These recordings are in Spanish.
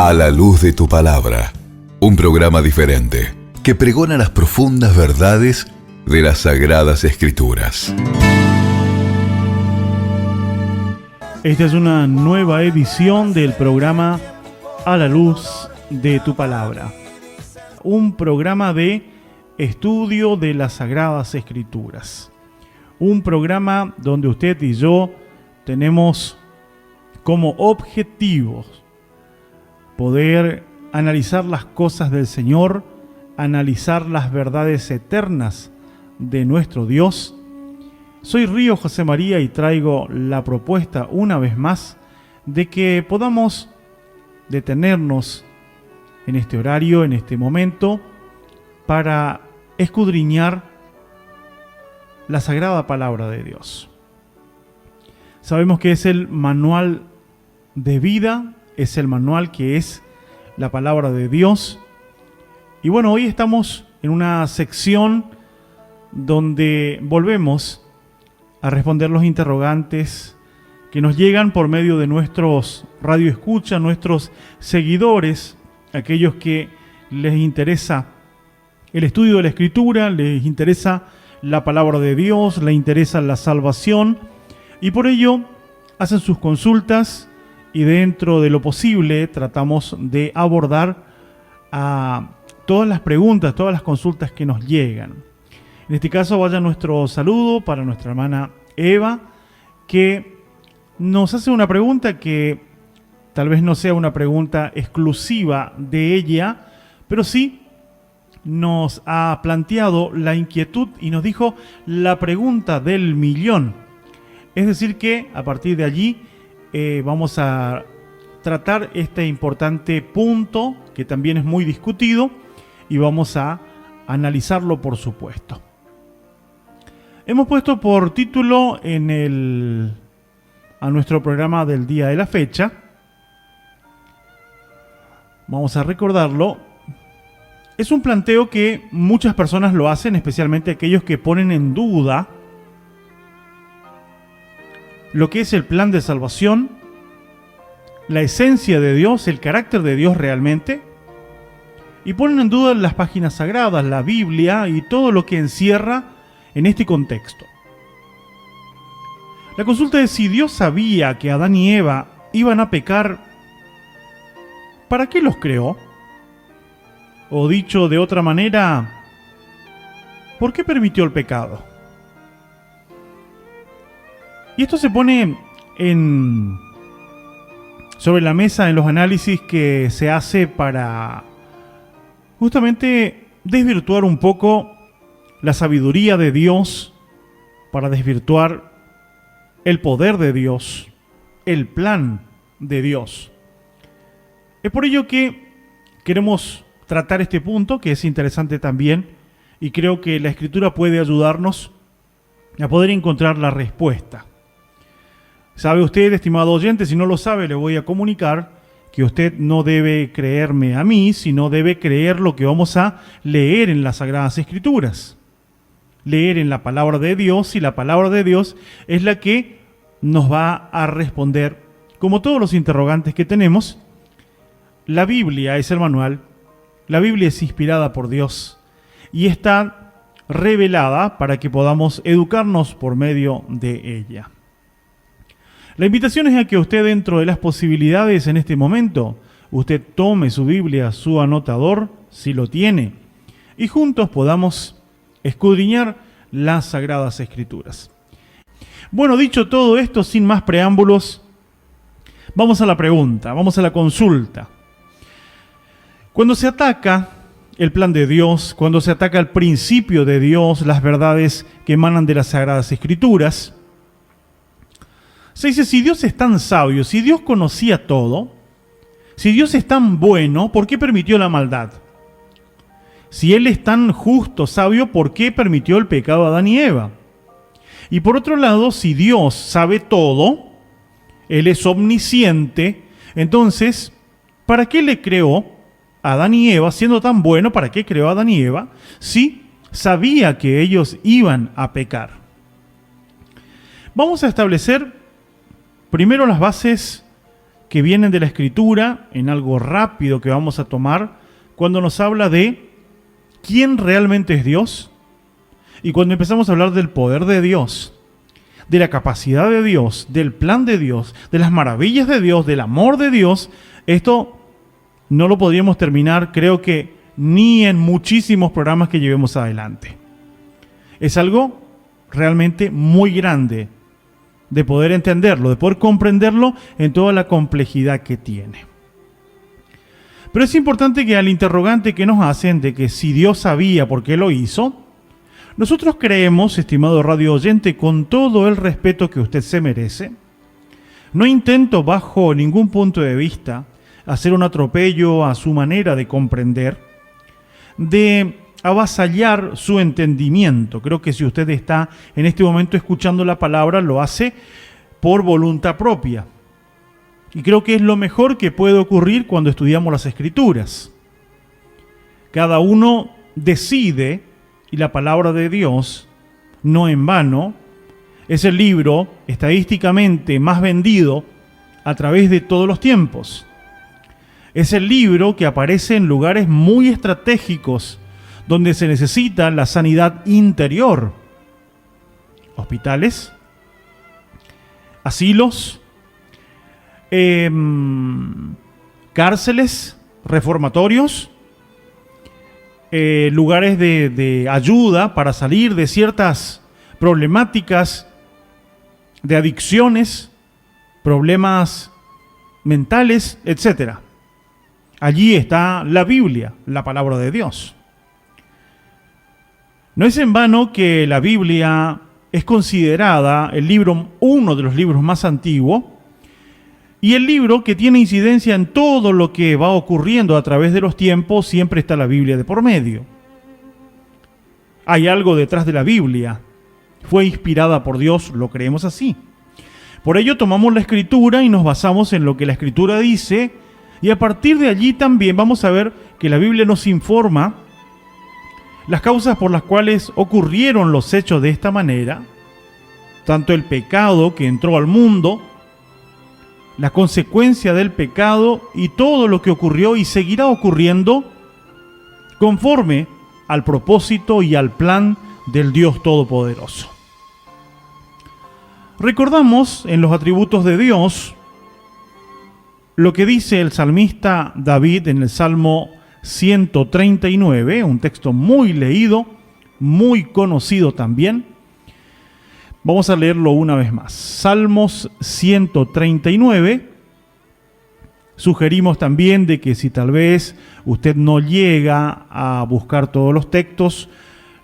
A la luz de tu palabra, un programa diferente que pregona las profundas verdades de las Sagradas Escrituras. Esta es una nueva edición del programa A la luz de tu palabra, un programa de estudio de las Sagradas Escrituras, un programa donde usted y yo tenemos como objetivos poder analizar las cosas del Señor, analizar las verdades eternas de nuestro Dios. Soy Río José María y traigo la propuesta una vez más de que podamos detenernos en este horario, en este momento, para escudriñar la sagrada palabra de Dios. Sabemos que es el manual de vida, es el manual que es la palabra de Dios. Y bueno, hoy estamos en una sección donde volvemos a responder los interrogantes que nos llegan por medio de nuestros radioescuchas, nuestros seguidores, aquellos que les interesa el estudio de la Escritura, les interesa la palabra de Dios, les interesa la salvación, y por ello hacen sus consultas y dentro de lo posible tratamos de abordar a todas las preguntas, todas las consultas que nos llegan. En este caso vaya nuestro saludo para nuestra hermana Eva, que nos hace una pregunta que tal vez no sea una pregunta exclusiva de ella, pero sí nos ha planteado la inquietud y nos dijo la pregunta del millón. Es decir que a partir de allí vamos a tratar este importante punto que también es muy discutido y vamos a analizarlo, por supuesto. Hemos puesto por título a nuestro programa del día de la fecha. Vamos a recordarlo. Es un planteo que muchas personas lo hacen, especialmente aquellos que ponen en duda lo que es el plan de salvación, la esencia de Dios, el carácter de Dios realmente, y ponen en duda las páginas sagradas, la Biblia y todo lo que encierra en este contexto. La consulta es si Dios sabía que Adán y Eva iban a pecar, ¿para qué los creó? O dicho de otra manera, ¿por qué permitió el pecado? Y esto se pone sobre la mesa en los análisis que se hace para justamente desvirtuar un poco la sabiduría de Dios, para desvirtuar el poder de Dios, el plan de Dios. Es por ello que queremos tratar este punto, que es interesante también, y creo que la Escritura puede ayudarnos a poder encontrar la respuesta. ¿Sabe usted, estimado oyente? Si no lo sabe, le voy a comunicar que usted no debe creerme a mí, sino debe creer lo que vamos a leer en las Sagradas Escrituras. Leer en la palabra de Dios, y la palabra de Dios es la que nos va a responder, como todos los interrogantes que tenemos. La Biblia es el manual, la Biblia es inspirada por Dios y está revelada para que podamos educarnos por medio de ella. La invitación es a que usted, dentro de las posibilidades en este momento, usted tome su Biblia, su anotador, si lo tiene, y juntos podamos escudriñar las Sagradas Escrituras. Bueno, dicho todo esto, sin más preámbulos, vamos a la pregunta, vamos a la consulta. Cuando se ataca el plan de Dios, cuando se ataca el principio de Dios, las verdades que emanan de las Sagradas Escrituras, se dice, si Dios es tan sabio, si Dios conocía todo, si Dios es tan bueno, ¿por qué permitió la maldad? Si Él es tan justo, sabio, ¿por qué permitió el pecado de Adán y Eva? Y por otro lado, si Dios sabe todo, Él es omnisciente, entonces, ¿para qué le creó a Adán y Eva? Siendo tan bueno, ¿para qué creó a Adán y Eva? Si sabía que ellos iban a pecar. Vamos a establecer primero las bases que vienen de la Escritura, en algo rápido que vamos a tomar, cuando nos habla de quién realmente es Dios, y cuando empezamos a hablar del poder de Dios, de la capacidad de Dios, del plan de Dios, de las maravillas de Dios, del amor de Dios, esto no lo podríamos terminar, creo que ni en muchísimos programas que llevemos adelante. Es algo realmente muy grande de poder entenderlo, de poder comprenderlo en toda la complejidad que tiene. Pero es importante que al interrogante que nos hacen de que si Dios sabía por qué lo hizo, nosotros creemos, estimado radio oyente, con todo el respeto que usted se merece, no intento bajo ningún punto de vista hacer un atropello a su manera de comprender, de avasallar su entendimiento. Creo que si usted está en este momento escuchando la palabra, lo hace por voluntad propia. Y creo que es lo mejor que puede ocurrir cuando estudiamos las Escrituras. Cada uno decide, y la palabra de Dios, no en vano, es el libro estadísticamente más vendido a través de todos los tiempos. Es el libro que aparece en lugares muy estratégicos donde se necesita la sanidad interior. Hospitales, asilos, cárceles, reformatorios, lugares de ayuda para salir de ciertas problemáticas de adicciones, problemas mentales, etc. Allí está la Biblia, la palabra de Dios. No es en vano que la Biblia es considerada uno de los libros más antiguos y el libro que tiene incidencia en todo lo que va ocurriendo a través de los tiempos. Siempre está la Biblia de por medio. Hay algo detrás de la Biblia. Fue inspirada por Dios, lo creemos así. Por ello tomamos la Escritura y nos basamos en lo que la Escritura dice, y a partir de allí también vamos a ver que la Biblia nos informa las causas por las cuales ocurrieron los hechos de esta manera, tanto el pecado que entró al mundo, la consecuencia del pecado y todo lo que ocurrió y seguirá ocurriendo conforme al propósito y al plan del Dios Todopoderoso. Recordamos en los atributos de Dios lo que dice el salmista David en el Salmo 139, un texto muy leído, muy conocido también. Vamos a leerlo una vez más. Salmos 139. Sugerimos también de que si tal vez usted no llega a buscar todos los textos,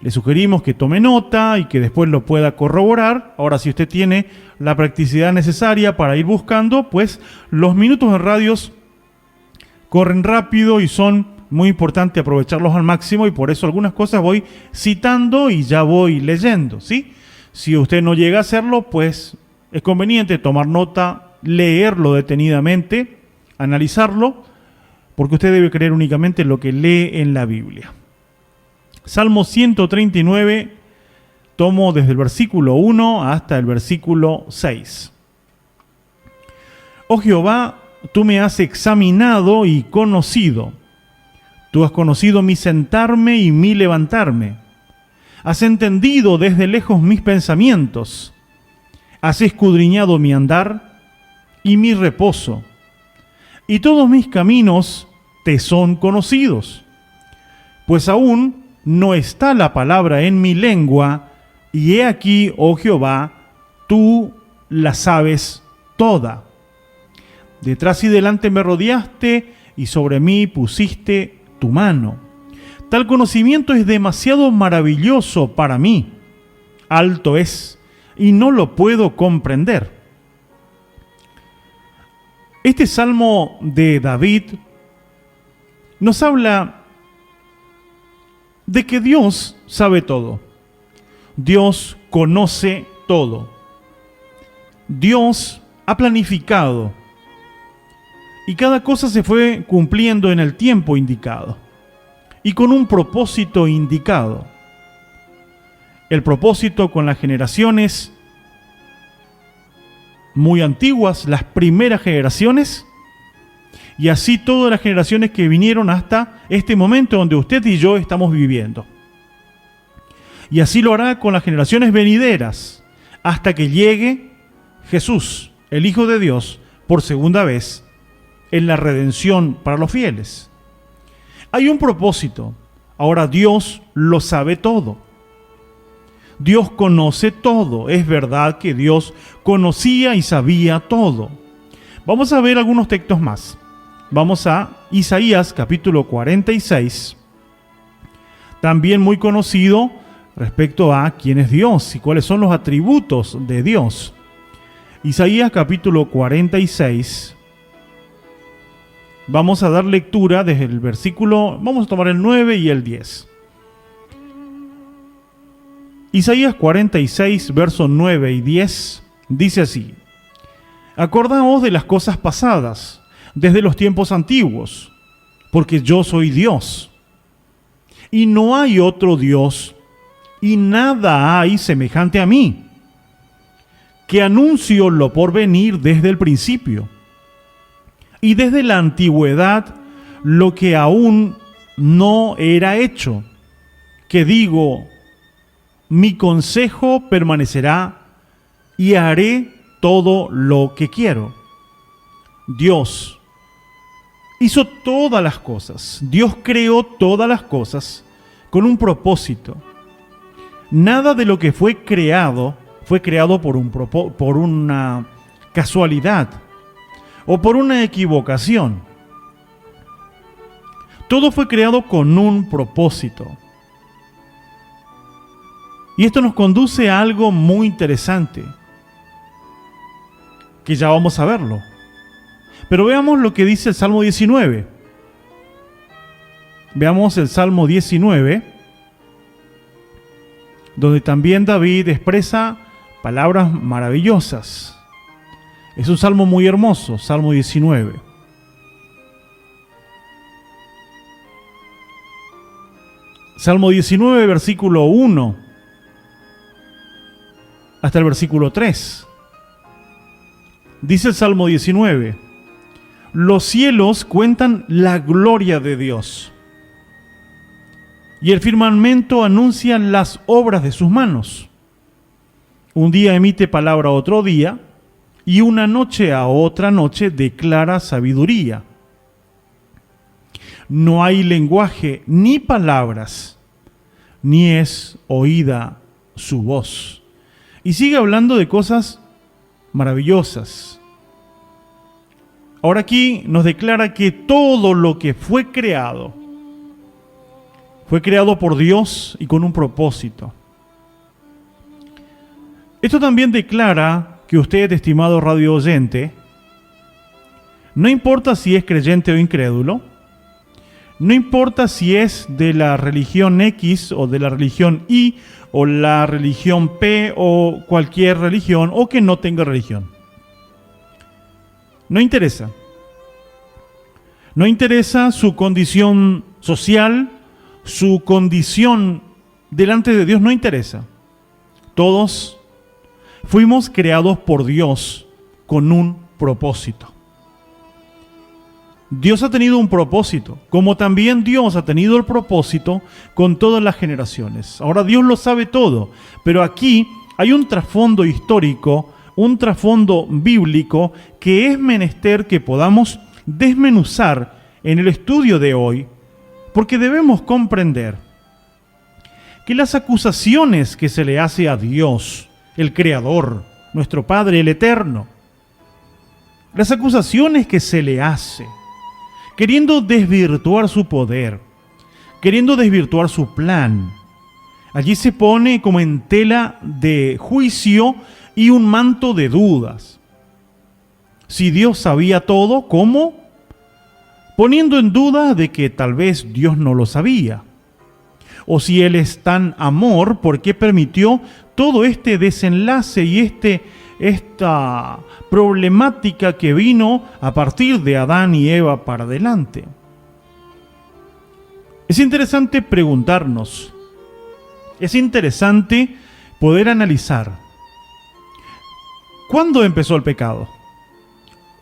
le sugerimos que tome nota y que después lo pueda corroborar. Ahora, si usted tiene la practicidad necesaria para ir buscando, pues los minutos en radios corren rápido y son muy importante aprovecharlos al máximo, y por eso algunas cosas voy citando y ya voy leyendo, ¿sí? Si usted no llega a hacerlo, pues es conveniente tomar nota, leerlo detenidamente, analizarlo, porque usted debe creer únicamente en lo que lee en la Biblia. Salmo 139, tomo desde el versículo 1 hasta el versículo 6. Oh Jehová, tú me has examinado y conocido. Tú has conocido mi sentarme y mi levantarme. Has entendido desde lejos mis pensamientos. Has escudriñado mi andar y mi reposo. Y todos mis caminos te son conocidos. Pues aún no está la palabra en mi lengua, y he aquí, oh Jehová, tú la sabes toda. Detrás y delante me rodeaste, y sobre mí pusiste tu mano. Tal conocimiento es demasiado maravilloso para mí. Alto es, y no lo puedo comprender. Este salmo de David nos habla de que Dios sabe todo. Dios conoce todo. Dios ha planificado. Y cada cosa se fue cumpliendo en el tiempo indicado y con un propósito indicado. El propósito con las generaciones muy antiguas, las primeras generaciones, y así todas las generaciones que vinieron hasta este momento donde usted y yo estamos viviendo. Y así lo hará con las generaciones venideras, hasta que llegue Jesús, el Hijo de Dios, por segunda vez, en la redención para los fieles. Hay un propósito. Ahora Dios lo sabe todo. Dios conoce todo. Es verdad que Dios conocía y sabía todo. Vamos a ver algunos textos más. Vamos a Isaías capítulo 46, también muy conocido respecto a quién es Dios y cuáles son los atributos de Dios. Isaías capítulo 46. Vamos a dar lectura desde el versículo, vamos a tomar el 9 y el 10. Isaías 46, versos 9 y 10, dice así: Acordaos de las cosas pasadas, desde los tiempos antiguos, porque yo soy Dios, y no hay otro Dios, y nada hay semejante a mí, que anuncio lo por venir desde el principio, y desde la antigüedad lo que aún no era hecho, que digo, mi consejo permanecerá, y haré todo lo que quiero. Dios hizo todas las cosas. Dios creó todas las cosas con un propósito. Nada de lo que fue creado por una casualidad o por una equivocación. Todo fue creado con un propósito. Y esto nos conduce a algo muy interesante, que ya vamos a verlo. Pero veamos lo que dice el Salmo 19. Veamos el Salmo 19, donde también David expresa palabras maravillosas. Es un salmo muy hermoso, Salmo 19. Salmo 19, versículo 1 hasta el versículo 3. Dice el Salmo 19: Los cielos cuentan la gloria de Dios, y el firmamento anuncia las obras de sus manos. Un día emite palabra a otro día, y una noche a otra noche declara sabiduría. No hay lenguaje ni palabras, ni es oída su voz. Y sigue hablando de cosas maravillosas. Ahora aquí nos declara que todo lo que fue creado por Dios y con un propósito. Esto también declara que usted, estimado radio oyente, no importa si es creyente o incrédulo, no importa si es de la religión X o de la religión Y o la religión P o cualquier religión o que no tenga religión. No interesa. No interesa su condición social, su condición delante de Dios, no interesa. Todos fuimos creados por Dios con un propósito. Dios ha tenido un propósito, como también Dios ha tenido el propósito con todas las generaciones. Ahora Dios lo sabe todo, pero aquí hay un trasfondo histórico, un trasfondo bíblico que es menester que podamos desmenuzar en el estudio de hoy, porque debemos comprender que las acusaciones que se le hace a Dios, el Creador, nuestro Padre, el Eterno, las acusaciones que se le hace, queriendo desvirtuar su poder, queriendo desvirtuar su plan, allí se pone como en tela de juicio y un manto de dudas. Si Dios sabía todo, ¿cómo? Poniendo en duda de que tal vez Dios no lo sabía. O si Él es tan amor, ¿por qué permitió todo este desenlace y esta problemática que vino a partir de Adán y Eva para adelante? Es interesante preguntarnos, es interesante poder analizar, ¿cuándo empezó el pecado?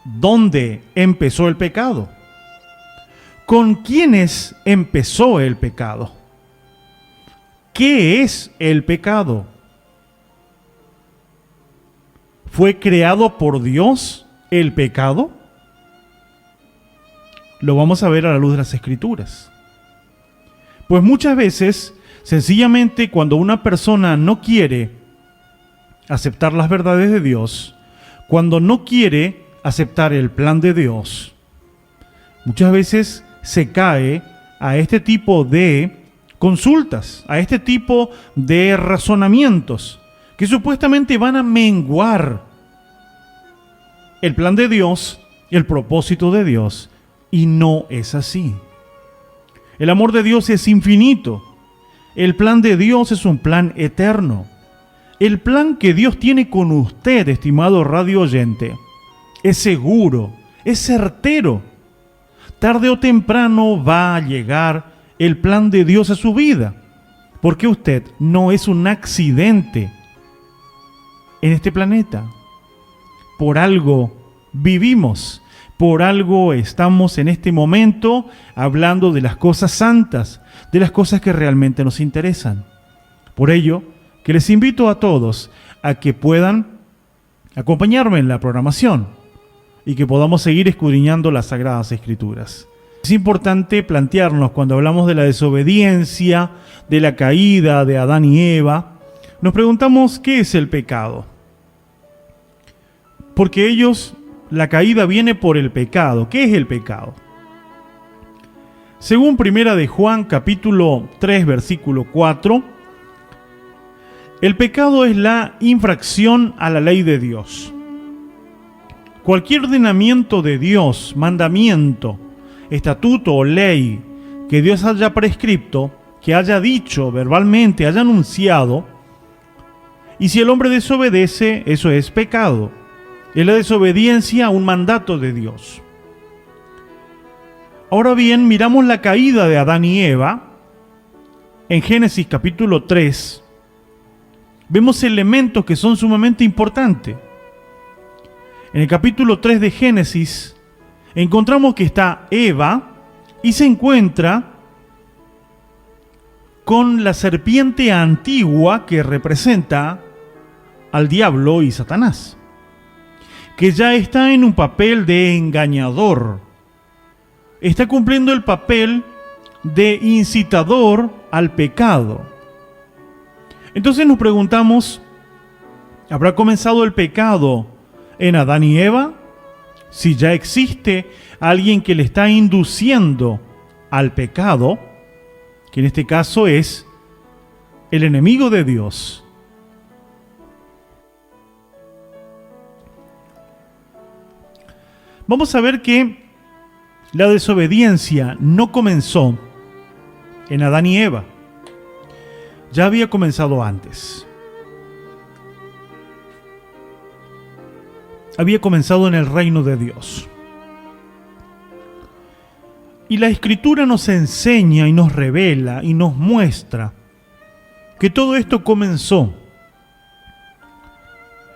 ¿Dónde empezó el pecado? ¿Con quiénes empezó el pecado? ¿Qué es el pecado? ¿Fue creado por Dios el pecado? Lo vamos a ver a la luz de las Escrituras. Pues muchas veces, sencillamente, cuando una persona no quiere aceptar las verdades de Dios, cuando no quiere aceptar el plan de Dios, muchas veces se cae a este tipo de consultas, a este tipo de razonamientos que supuestamente van a menguar el plan de Dios, el propósito de Dios, y no es así. El amor de Dios es infinito. El plan de Dios es un plan eterno. El plan que Dios tiene con usted, estimado radio oyente, es seguro, es certero. Tarde o temprano va a llegar el plan de Dios a su vida, porque usted no es un accidente en este planeta. Por algo vivimos, por algo estamos en este momento hablando de las cosas santas, de las cosas que realmente nos interesan. Por ello, que les invito a todos a que puedan acompañarme en la programación y que podamos seguir escudriñando las Sagradas Escrituras. Es importante plantearnos, cuando hablamos de la desobediencia, de la caída de Adán y Eva, nos preguntamos ¿qué es el pecado? Porque la caída viene por el pecado. ¿Qué es el pecado? Según Primera de Juan, capítulo 3, versículo 4, el pecado es la infracción a la ley de Dios. Cualquier ordenamiento de Dios, mandamiento, estatuto o ley que Dios haya prescripto, que haya dicho verbalmente, haya anunciado, y si el hombre desobedece, eso es pecado. Es la desobediencia a un mandato de Dios. Ahora bien, miramos la caída de Adán y Eva en Génesis capítulo 3. Vemos elementos que son sumamente importantes. En el capítulo 3 de Génesis encontramos que está Eva y se encuentra con la serpiente antigua que representa al diablo y Satanás, que ya está en un papel de engañador. Está cumpliendo el papel de incitador al pecado. Entonces nos preguntamos, ¿habrá comenzado el pecado en Adán y Eva? Si ya existe alguien que le está induciendo al pecado, que en este caso es el enemigo de Dios. Vamos a ver que la desobediencia no comenzó en Adán y Eva. Ya había comenzado antes. Había comenzado en el reino de Dios. Y la Escritura nos enseña y nos revela y nos muestra que todo esto comenzó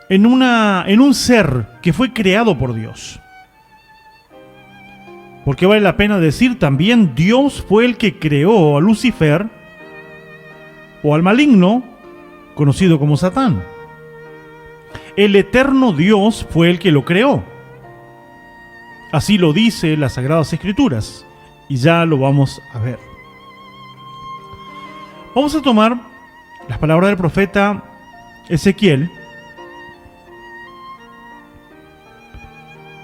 en un ser que fue creado por Dios. Porque vale la pena decir también, Dios fue el que creó a Lucifer o al maligno, conocido como Satán. El eterno Dios fue el que lo creó. Así lo dice las Sagradas Escrituras, y ya lo vamos a ver. Vamos a tomar las palabras del profeta Ezequiel.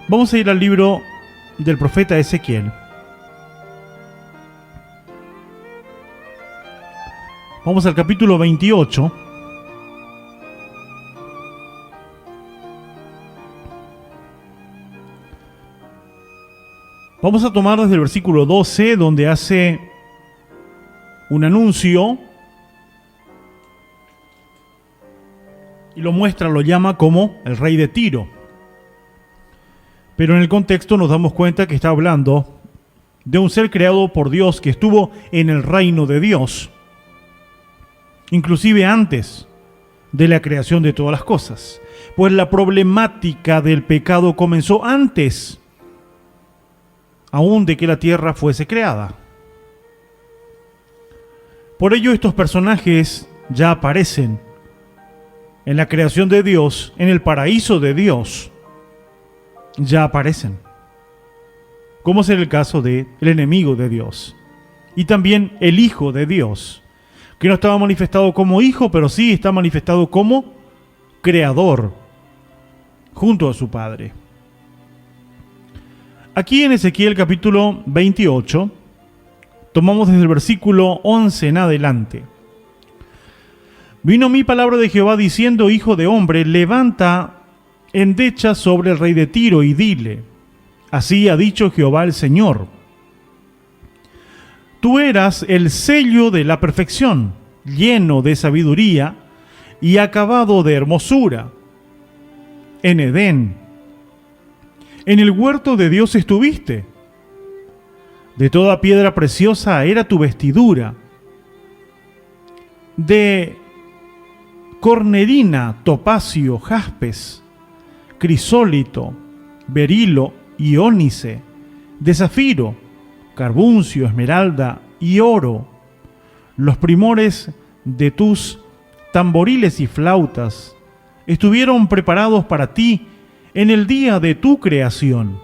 Vamos a ir al libro del profeta Ezequiel. Vamos al capítulo 28. Vamos a tomar desde el versículo 12, donde hace un anuncio y lo muestra, lo llama como el rey de Tiro. Pero en el contexto nos damos cuenta que está hablando de un ser creado por Dios que estuvo en el reino de Dios, inclusive antes de la creación de todas las cosas. Pues la problemática del pecado comenzó antes aún de que la tierra fuese creada. Por ello estos personajes ya aparecen en la creación de Dios, en el paraíso de Dios, ya aparecen. Como es el caso del enemigo de Dios y también el Hijo de Dios, que no estaba manifestado como hijo, pero sí está manifestado como creador junto a su Padre. Aquí en Ezequiel capítulo 28, tomamos desde el versículo 11 en adelante. Vino mi palabra de Jehová diciendo: Hijo de hombre, levanta endecha sobre el rey de Tiro y dile: así ha dicho Jehová el Señor. Tú eras el sello de la perfección, lleno de sabiduría y acabado de hermosura. En Edén, en el huerto de Dios estuviste. De toda piedra preciosa era tu vestidura. De cornerina, topacio, jaspes, crisólito, berilo y ónice, de zafiro, carbuncio, esmeralda y oro. Los primores de tus tamboriles y flautas estuvieron preparados para ti en el día de tu creación.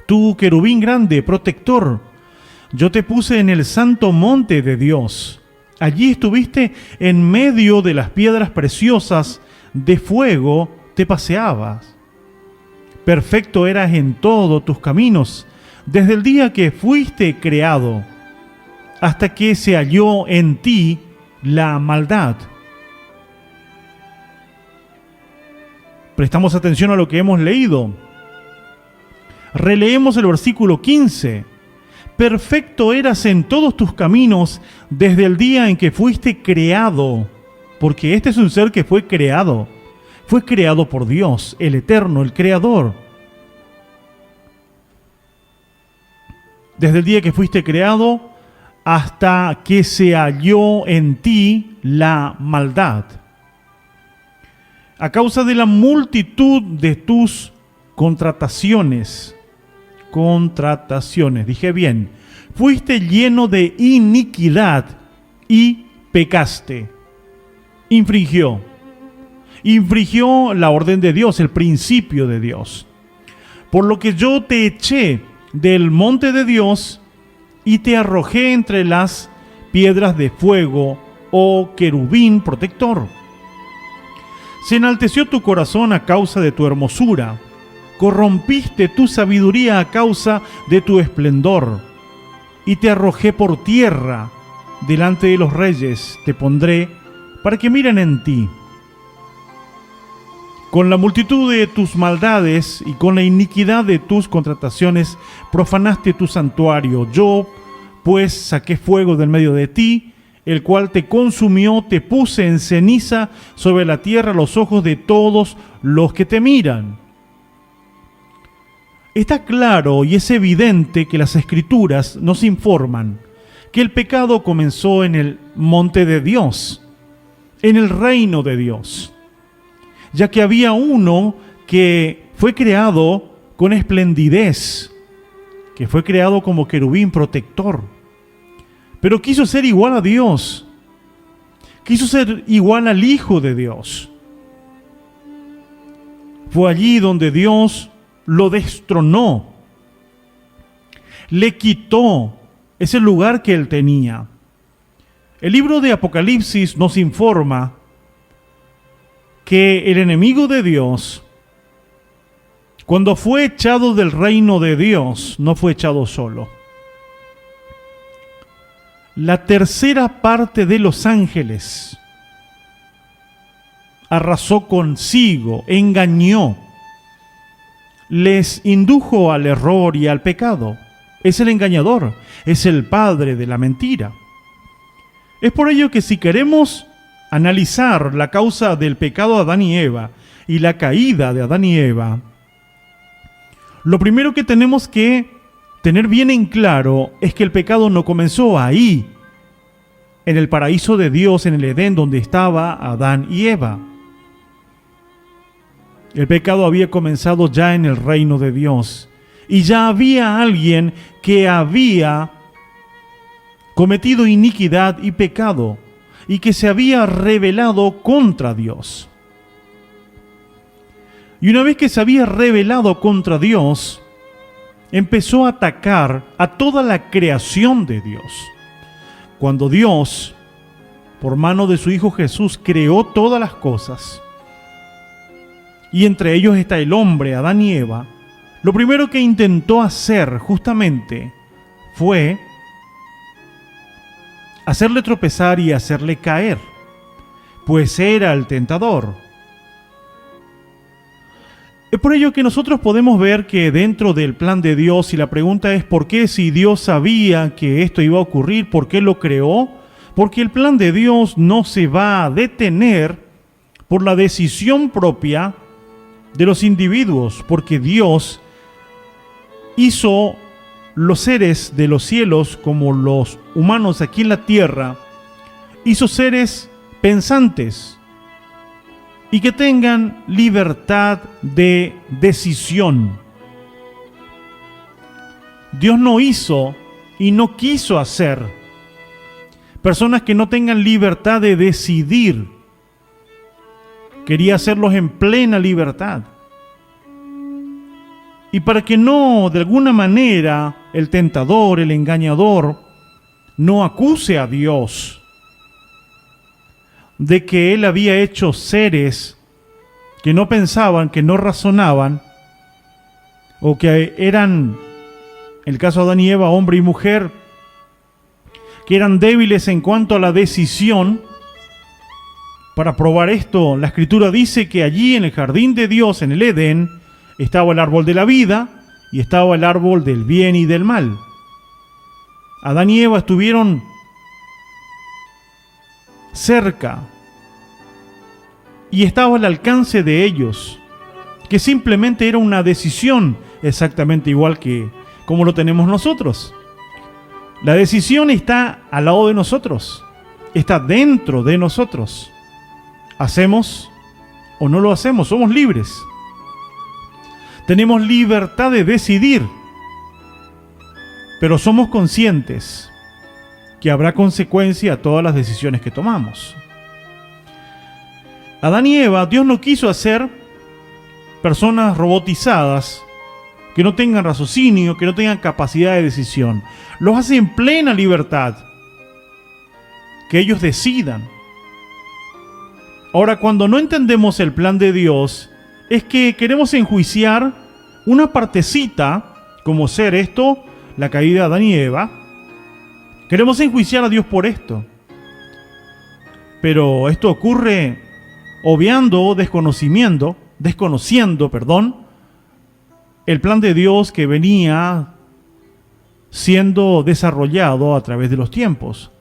Tú, querubín grande, protector, yo te puse en el santo monte de Dios. Allí estuviste en medio de las piedras preciosas de fuego, te paseabas. Perfecto eras en todos tus caminos, desde el día que fuiste creado, hasta que se halló en ti la maldad. Prestamos atención a lo que hemos leído. Releemos el versículo 15. Perfecto eras en todos tus caminos desde el día en que fuiste creado, porque este es un ser que fue creado por Dios, el Eterno, el Creador. Desde el día que fuiste creado hasta que se halló en ti la maldad. A causa de la multitud de tus contrataciones, dije bien, fuiste lleno de iniquidad y pecaste. Infringió la orden de Dios, el principio de Dios. Por lo que yo te eché del monte de Dios y te arrojé entre las piedras de fuego, oh querubín protector. Se enalteció tu corazón a causa de tu hermosura, corrompiste tu sabiduría a causa de tu esplendor, y te arrojé por tierra, delante de los reyes te pondré para que miren en ti. Con la multitud de tus maldades y con la iniquidad de tus contrataciones profanaste tu santuario. Yo, pues, saqué fuego del medio de ti, el cual te consumió, te puse en ceniza sobre la tierra a los ojos de todos los que te miran. Está claro y es evidente que las Escrituras nos informan que el pecado comenzó en el monte de Dios, en el reino de Dios, ya que había uno que fue creado con esplendidez, que fue creado como querubín protector, pero quiso ser igual a Dios, quiso ser igual al Hijo de Dios. Fue allí donde Dios lo destronó, le quitó ese lugar que él tenía. El libro de Apocalipsis nos informa que el enemigo de Dios, cuando fue echado del reino de Dios, no fue echado solo. La tercera parte de los ángeles arrasó consigo, engañó, les indujo al error y al pecado. Es el engañador, es el padre de la mentira. Es por ello que si queremos analizar la causa del pecado de Adán y Eva y la caída de Adán y Eva, lo primero que tenemos que tener bien en claro es que el pecado no comenzó ahí, en el paraíso de Dios, en el Edén, donde estaba Adán y Eva. El pecado había comenzado ya en el reino de Dios, Y ya había alguien que había cometido iniquidad y pecado, y que se había rebelado contra Dios. Y una vez que se había rebelado contra Dios, empezó a atacar a toda la creación de Dios. Cuando Dios, por mano de su Hijo Jesús, creó todas las cosas, y entre ellos está el hombre, Adán y Eva, lo primero que intentó hacer justamente fue hacerle tropezar y hacerle caer, pues era el tentador. Es por ello que nosotros podemos ver que dentro del plan de Dios, y la pregunta es ¿por qué, si Dios sabía que esto iba a ocurrir, por qué lo creó? Porque el plan de Dios no se va a detener por la decisión propia de los individuos, porque Dios hizo los seres de los cielos como los humanos aquí en la tierra, hizo seres pensantes y que tengan libertad de decisión. Dios no hizo y no quiso hacer personas que no tengan libertad de decidir. Quería hacerlos en plena libertad. Y para que no, de alguna manera, el tentador, el engañador, no acuse a Dios de que Él había hecho seres que no pensaban, que no razonaban, o que eran, en el caso de Adán y Eva, hombre y mujer, que eran débiles en cuanto a la decisión. Para probar esto, la Escritura dice que allí en el jardín de Dios, en el Edén, estaba el árbol de la vida y estaba el árbol del bien y del mal. Adán y Eva estuvieron cerca y estaba al alcance de ellos, que simplemente era una decisión, exactamente igual que como lo tenemos nosotros. La decisión está al lado de nosotros, está dentro de nosotros. ¿Hacemos o no lo hacemos? Somos libres. Tenemos libertad de decidir, pero somos conscientes que habrá consecuencia a todas las decisiones que tomamos. Adán y Eva, Dios no quiso hacer personas robotizadas que no tengan raciocinio, que no tengan capacidad de decisión. Los hace en plena libertad, que ellos decidan. Ahora, cuando no entendemos el plan de Dios, es que queremos enjuiciar una partecita, como ser esto, la caída de Adán y Eva. Queremos enjuiciar a Dios por esto. Pero esto ocurre obviando, desconociendo, el plan de Dios que venía siendo desarrollado a través de los tiempos.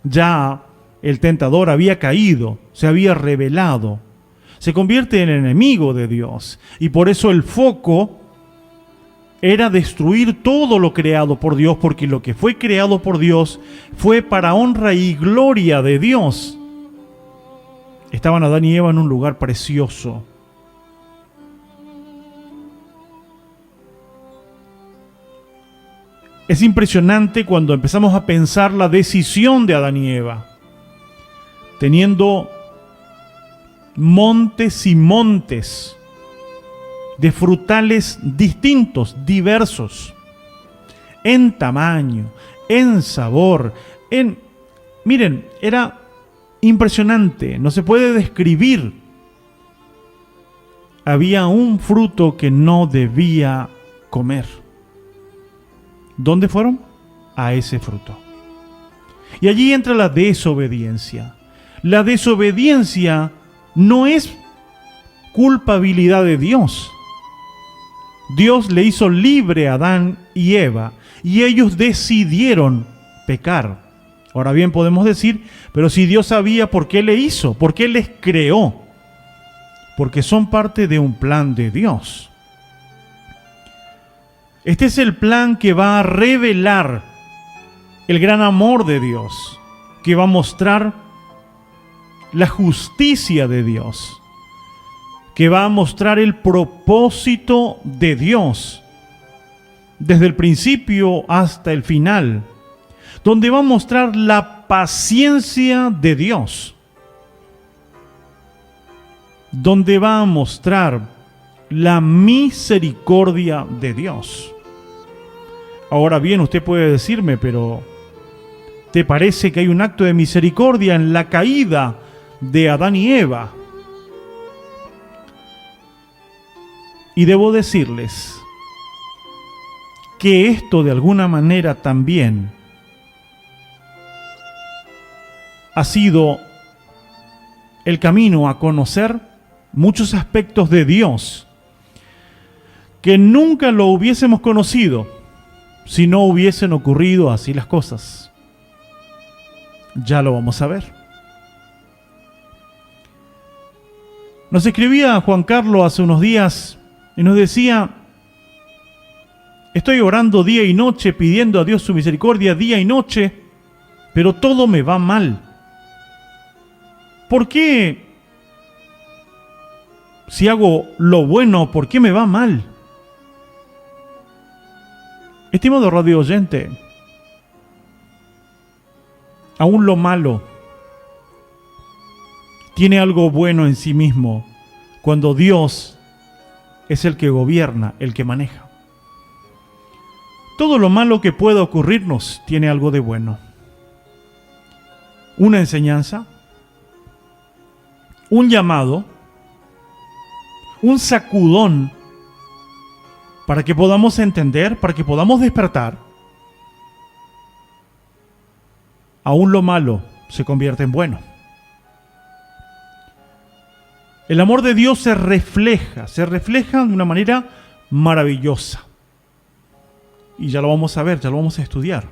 Ya el tentador había caído, se había rebelado, se convierte en enemigo de Dios, y por eso el foco era destruir todo lo creado por Dios, porque lo que fue creado por Dios fue para honra y gloria de Dios. Estaban Adán y Eva en un lugar precioso. Es impresionante cuando empezamos a pensar la decisión de Adán y Eva, teniendo montes y montes de frutales distintos, diversos, en tamaño, en sabor, miren, era impresionante, no se puede describir. Había un fruto que no debía comer. ¿Dónde fueron? A ese fruto. Y allí entra la desobediencia. La desobediencia no es culpabilidad de Dios. Dios le hizo libre a Adán y Eva, y ellos decidieron pecar. Ahora bien, podemos decir, pero si Dios sabía, ¿por qué le hizo? ¿Por qué les creó? Porque son parte de un plan de Dios. Este es el plan que va a revelar el gran amor de Dios, que va a mostrar la justicia de Dios, que va a mostrar el propósito de Dios desde el principio hasta el final, donde va a mostrar la paciencia de Dios, donde va a mostrar la misericordia de Dios. Ahora bien, usted puede decirme, pero ¿te parece que hay un acto de misericordia en la caída de Adán y Eva? Y debo decirles que esto de alguna manera también ha sido el camino a conocer muchos aspectos de Dios que nunca lo hubiésemos conocido si no hubiesen ocurrido así las cosas. Ya lo vamos a ver. Nos escribía Juan Carlos hace unos días y nos decía: estoy orando día y noche, pidiendo a Dios su misericordia día y noche, pero todo me va mal. ¿Por qué? Si hago lo bueno, ¿por qué me va mal? Estimado radio oyente, aún lo malo tiene algo bueno en sí mismo cuando Dios es el que gobierna, el que maneja. Todo lo malo que pueda ocurrirnos tiene algo de bueno. Una enseñanza, un llamado, un sacudón para que podamos entender, para que podamos despertar. Aún lo malo se convierte en bueno. El amor de Dios se refleja de una manera maravillosa. Y ya lo vamos a ver, ya lo vamos a estudiar.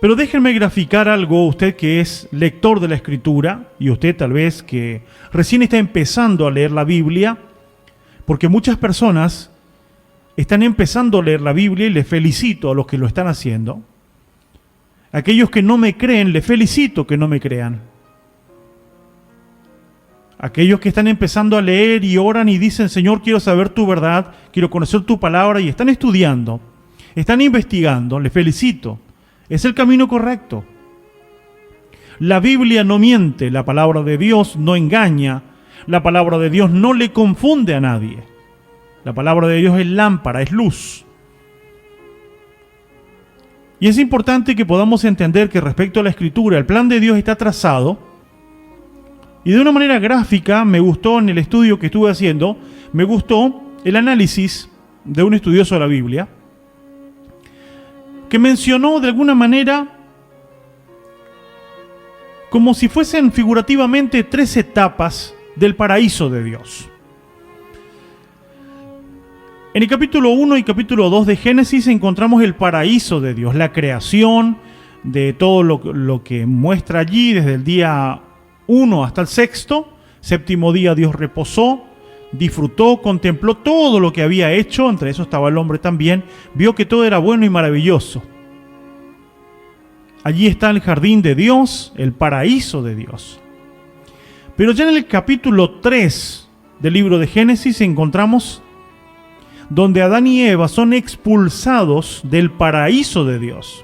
Pero déjenme graficar algo, usted que es lector de la Escritura, y usted tal vez que recién está empezando a leer la Biblia, porque muchas personas están empezando a leer la Biblia y les felicito a los que lo están haciendo. Aquellos que no me creen, les felicito que no me crean. Aquellos que están empezando a leer y oran y dicen: Señor, quiero saber tu verdad, quiero conocer tu palabra, y están estudiando, están investigando, les felicito. Es el camino correcto. La Biblia no miente, la palabra de Dios no engaña, la palabra de Dios no le confunde a nadie. La palabra de Dios es lámpara, es luz. Y es importante que podamos entender que respecto a la Escritura, el plan de Dios está trazado. Y de una manera gráfica, me gustó en el estudio que estuve haciendo, me gustó el análisis de un estudioso de la Biblia, que mencionó de alguna manera como si fuesen figurativamente 3 etapas del paraíso de Dios. En el capítulo 1 y capítulo 2 de Génesis encontramos el paraíso de Dios, la creación de todo lo que muestra allí desde el día 1 hasta el 6º. Séptimo día Dios reposó, disfrutó, contempló todo lo que había hecho, entre eso estaba el hombre también, vio que todo era bueno y maravilloso. Allí está el jardín de Dios, el paraíso de Dios. Pero ya en el capítulo 3 del libro de Génesis encontramos donde Adán y Eva son expulsados del paraíso de Dios.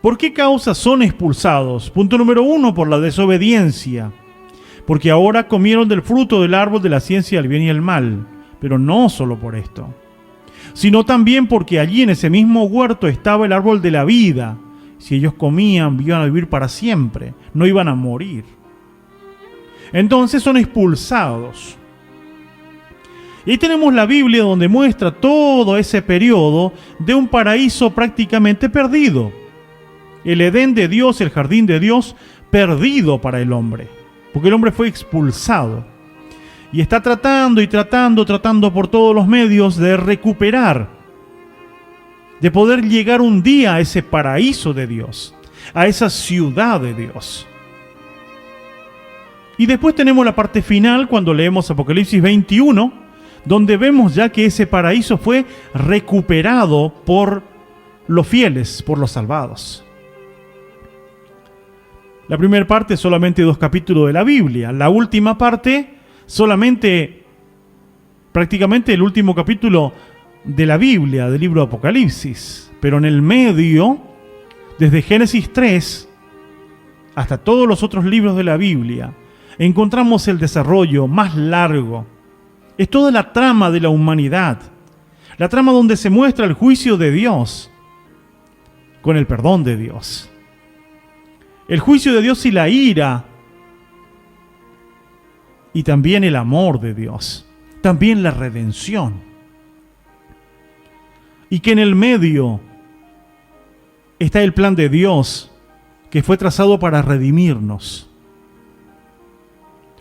¿Por qué causa son expulsados? Punto número 1, por la desobediencia. Porque ahora comieron del fruto del árbol de la ciencia del bien y el mal. Pero no solo por esto, sino también porque allí en ese mismo huerto estaba el árbol de la vida. Si ellos comían, iban a vivir para siempre, no iban a morir. Entonces son expulsados. Y ahí tenemos la Biblia donde muestra todo ese periodo de un paraíso prácticamente perdido. El Edén de Dios, el jardín de Dios, perdido para el hombre, porque el hombre fue expulsado. Y está tratando por todos los medios de recuperar, de poder llegar un día a ese paraíso de Dios, a esa ciudad de Dios. Y después tenemos la parte final cuando leemos Apocalipsis 21, donde vemos ya que ese paraíso fue recuperado por los fieles, por los salvados. La primera parte solamente 2 capítulos de la Biblia, la última parte solamente prácticamente el último capítulo de la Biblia, del libro de Apocalipsis. Pero en el medio, desde Génesis 3 hasta todos los otros libros de la Biblia, encontramos el desarrollo más largo. Es toda la trama de la humanidad, la trama donde se muestra el juicio de Dios con el perdón de Dios. El juicio de Dios y la ira, y también el amor de Dios, también la redención. Y que en el medio está el plan de Dios que fue trazado para redimirnos.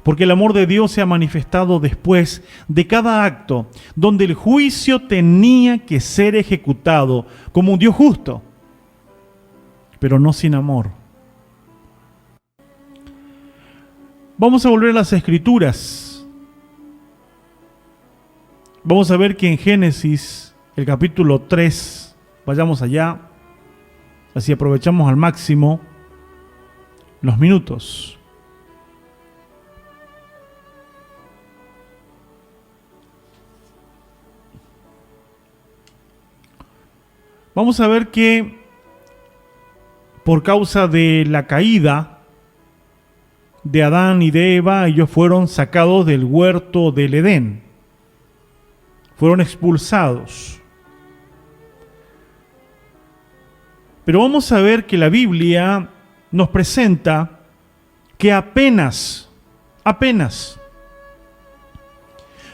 Porque el amor de Dios se ha manifestado después de cada acto donde el juicio tenía que ser ejecutado como un Dios justo, pero no sin amor. Vamos a volver a las Escrituras. Vamos a ver que en Génesis, el capítulo 3, vayamos allá, así aprovechamos al máximo los minutos. Vamos a ver que por causa de la caída de Adán y de Eva, ellos fueron sacados del huerto del Edén. Fueron expulsados. Pero vamos a ver que la Biblia nos presenta que apenas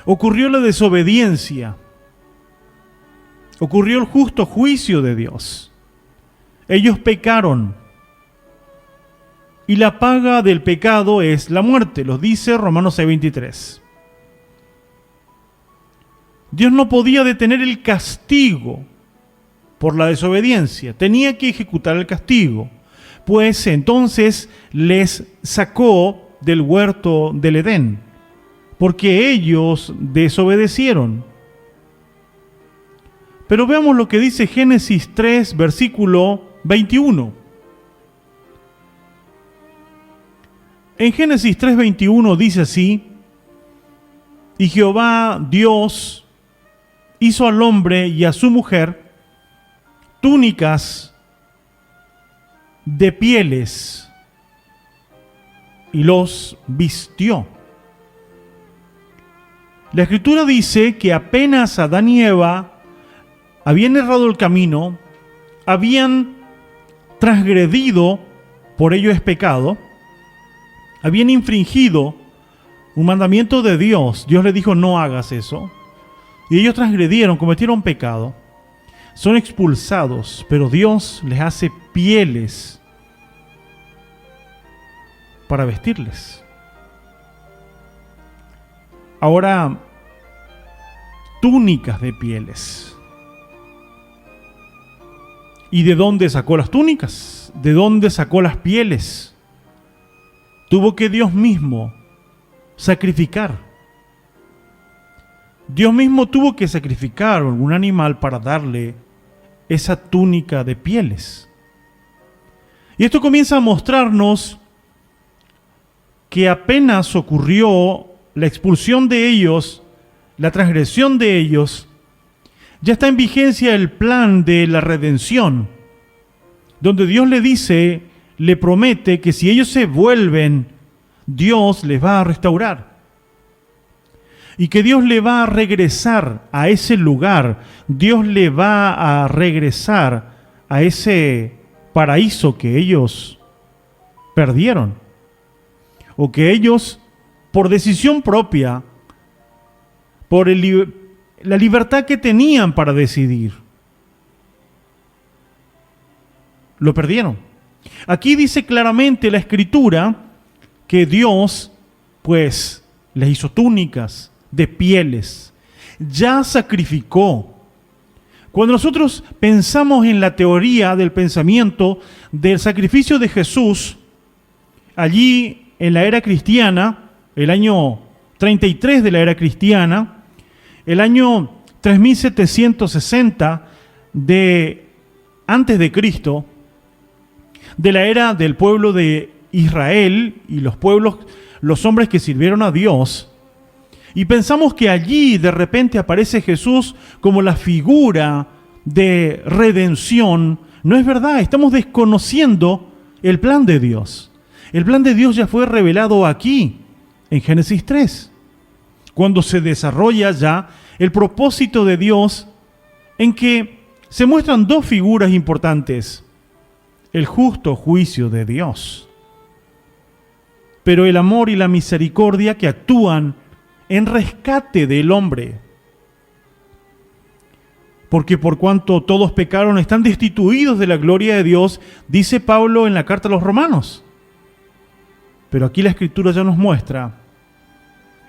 ocurrió la desobediencia, ocurrió el justo juicio de Dios. Ellos pecaron. Y la paga del pecado es la muerte, lo dice Romanos 6:23. Dios no podía detener el castigo por la desobediencia, tenía que ejecutar el castigo, pues entonces les sacó del huerto del Edén, porque ellos desobedecieron. Pero veamos lo que dice Génesis 3, versículo 21. En Génesis 3:21 dice así: y Jehová Dios hizo al hombre y a su mujer túnicas de pieles y los vistió. La Escritura dice que apenas Adán y Eva habían errado el camino, habían transgredido, por ello es pecado, habían infringido un mandamiento de Dios. Dios les dijo: no hagas eso. Y ellos transgredieron, cometieron pecado. Son expulsados, pero Dios les hace pieles para vestirles. Ahora, túnicas de pieles. ¿Y de dónde sacó las túnicas? ¿De dónde sacó las pieles? Tuvo que Dios mismo sacrificar. Dios mismo tuvo que sacrificar algún animal para darle esa túnica de pieles. Y esto comienza a mostrarnos que apenas ocurrió la expulsión de ellos, la transgresión de ellos, ya está en vigencia el plan de la redención, donde Dios le dice, le promete que si ellos se vuelven, Dios les va a restaurar. Y que Dios le va a regresar a ese lugar, Dios le va a regresar a ese paraíso que ellos perdieron, o que ellos, por decisión propia, por la libertad que tenían para decidir, lo perdieron. Aquí dice claramente la Escritura que Dios, pues, les hizo túnicas de pieles, ya sacrificó. Cuando nosotros pensamos en la teoría del pensamiento del sacrificio de Jesús, allí en la era cristiana, el año 33 de la era cristiana, el año 3760 de antes de Cristo, de la era del pueblo de Israel y los pueblos, los hombres que sirvieron a Dios, y pensamos que allí de repente aparece Jesús como la figura de redención, no es verdad. Estamos desconociendo el plan de Dios. El plan de Dios ya fue revelado aquí, en Génesis 3, cuando se desarrolla ya el propósito de Dios, en que se muestran dos figuras importantes: el justo juicio de Dios, pero el amor y la misericordia que actúan en rescate del hombre. Porque por cuanto todos pecaron, están destituidos de la gloria de Dios, dice Pablo en la carta a los Romanos. Pero aquí la Escritura ya nos muestra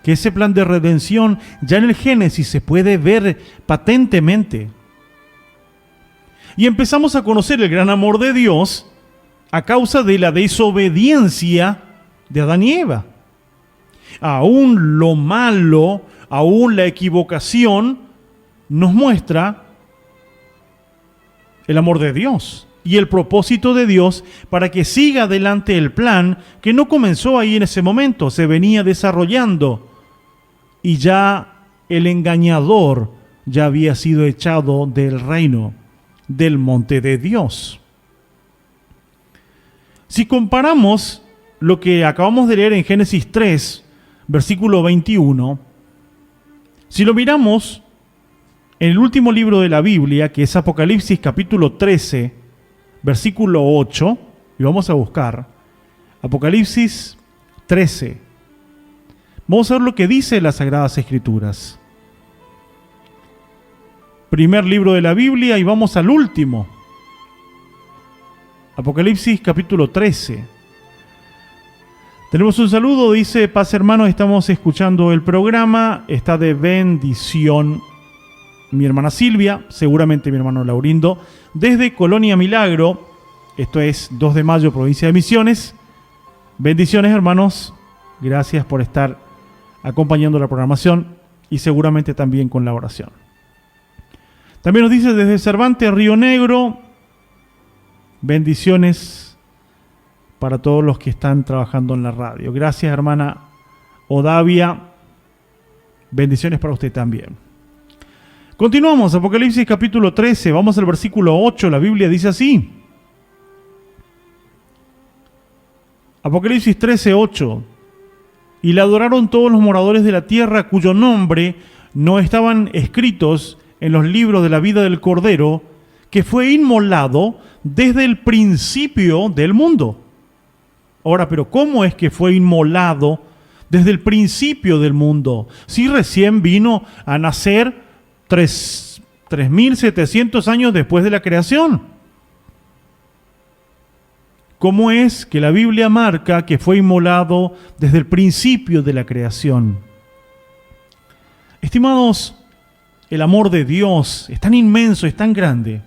que ese plan de redención ya en el Génesis se puede ver patentemente. Y empezamos a conocer el gran amor de Dios a causa de la desobediencia de Adán y Eva. Aún lo malo, aún la equivocación, nos muestra el amor de Dios y el propósito de Dios para que siga adelante el plan que no comenzó ahí en ese momento, se venía desarrollando y ya el engañador ya había sido echado del reino, del monte de Dios. Si comparamos lo que acabamos de leer en Génesis 3, versículo 21, si lo miramos en el último libro de la Biblia, que es Apocalipsis capítulo 13, versículo 8, y vamos a buscar Apocalipsis 13. Vamos a ver lo que dice las Sagradas Escrituras. Primer libro de la Biblia y vamos al último. Apocalipsis capítulo 13. Tenemos un saludo, dice: paz hermanos, estamos escuchando el programa, está de bendición mi hermana Silvia, seguramente mi hermano Laurindo, desde Colonia Milagro, esto es 2 de mayo, provincia de Misiones. Bendiciones hermanos, gracias por estar acompañando la programación y seguramente también con la oración. También nos dice desde Cervantes, Río Negro, bendiciones para todos los que están trabajando en la radio. Gracias hermana Odavia, bendiciones para usted también. Continuamos, Apocalipsis capítulo 13, vamos al versículo 8, la Biblia dice así. Apocalipsis 13, 8. Y le adoraron todos los moradores de la tierra cuyo nombre no estaban escritos en los libros de la vida del Cordero, que fue inmolado desde el principio del mundo. Ahora, pero ¿cómo es que fue inmolado desde el principio del mundo? Si recién vino a nacer 3.700 años después de la creación. ¿Cómo es que la Biblia marca que fue inmolado desde el principio de la creación? Estimados, el amor de Dios es tan inmenso, es tan grande,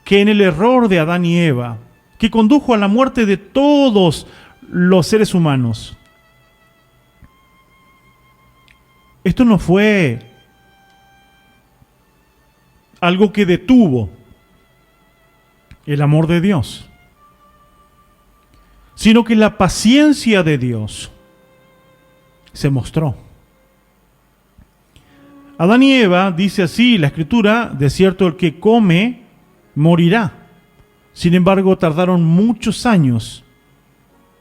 que en el error de Adán y Eva, que condujo a la muerte de todos los seres humanos, esto no fue algo que detuvo el amor de Dios, sino que la paciencia de Dios se mostró. Adán y Eva, dice así la Escritura: de cierto el que come morirá. Sin embargo, tardaron muchos años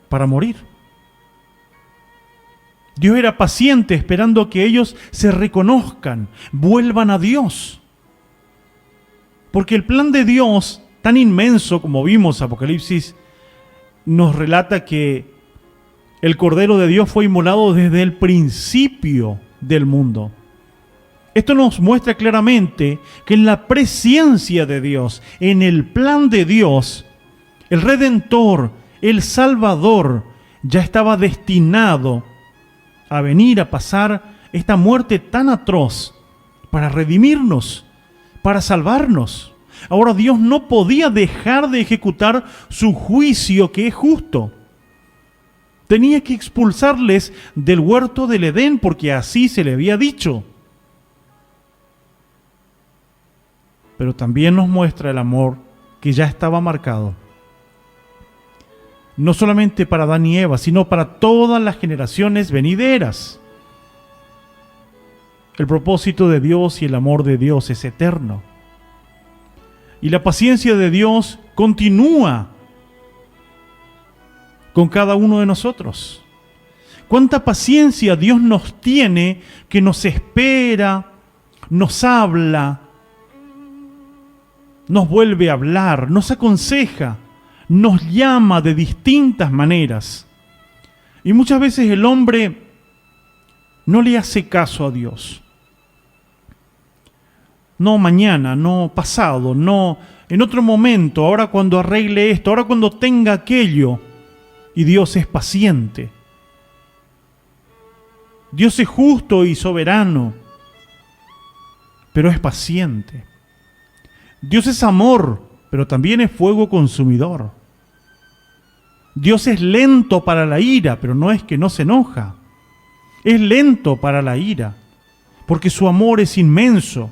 para morir. Dios era paciente esperando que ellos se reconozcan, vuelvan a Dios. Porque el plan de Dios, tan inmenso como vimos, Apocalipsis nos relata que el Cordero de Dios fue inmolado desde el principio del mundo. Esto nos muestra claramente que en la presencia de Dios, en el plan de Dios, el Redentor, el Salvador, ya estaba destinado a venir a pasar esta muerte tan atroz para redimirnos, para salvarnos. Ahora Dios no podía dejar de ejecutar su juicio, que es justo. Tenía que expulsarles del huerto del Edén, porque así se le había dicho. Pero también nos muestra el amor que ya estaba marcado. no solamente para Adán y Eva, sino para todas las generaciones venideras. El propósito de Dios y el amor de Dios es eterno. Y la paciencia de Dios continúa con cada uno de nosotros. Cuánta paciencia Dios nos tiene, que nos espera, nos habla, nos vuelve a hablar, nos aconseja, nos llama de distintas maneras. Y muchas veces el hombre no le hace caso a Dios. No mañana, no pasado, no en otro momento, ahora cuando arregle esto, ahora cuando tenga aquello. Y Dios es paciente. Dios es justo y soberano, pero es paciente. Dios es amor, pero también es fuego consumidor. Dios es lento para la ira, pero no es que no se enoja. Es lento para la ira, porque su amor es inmenso.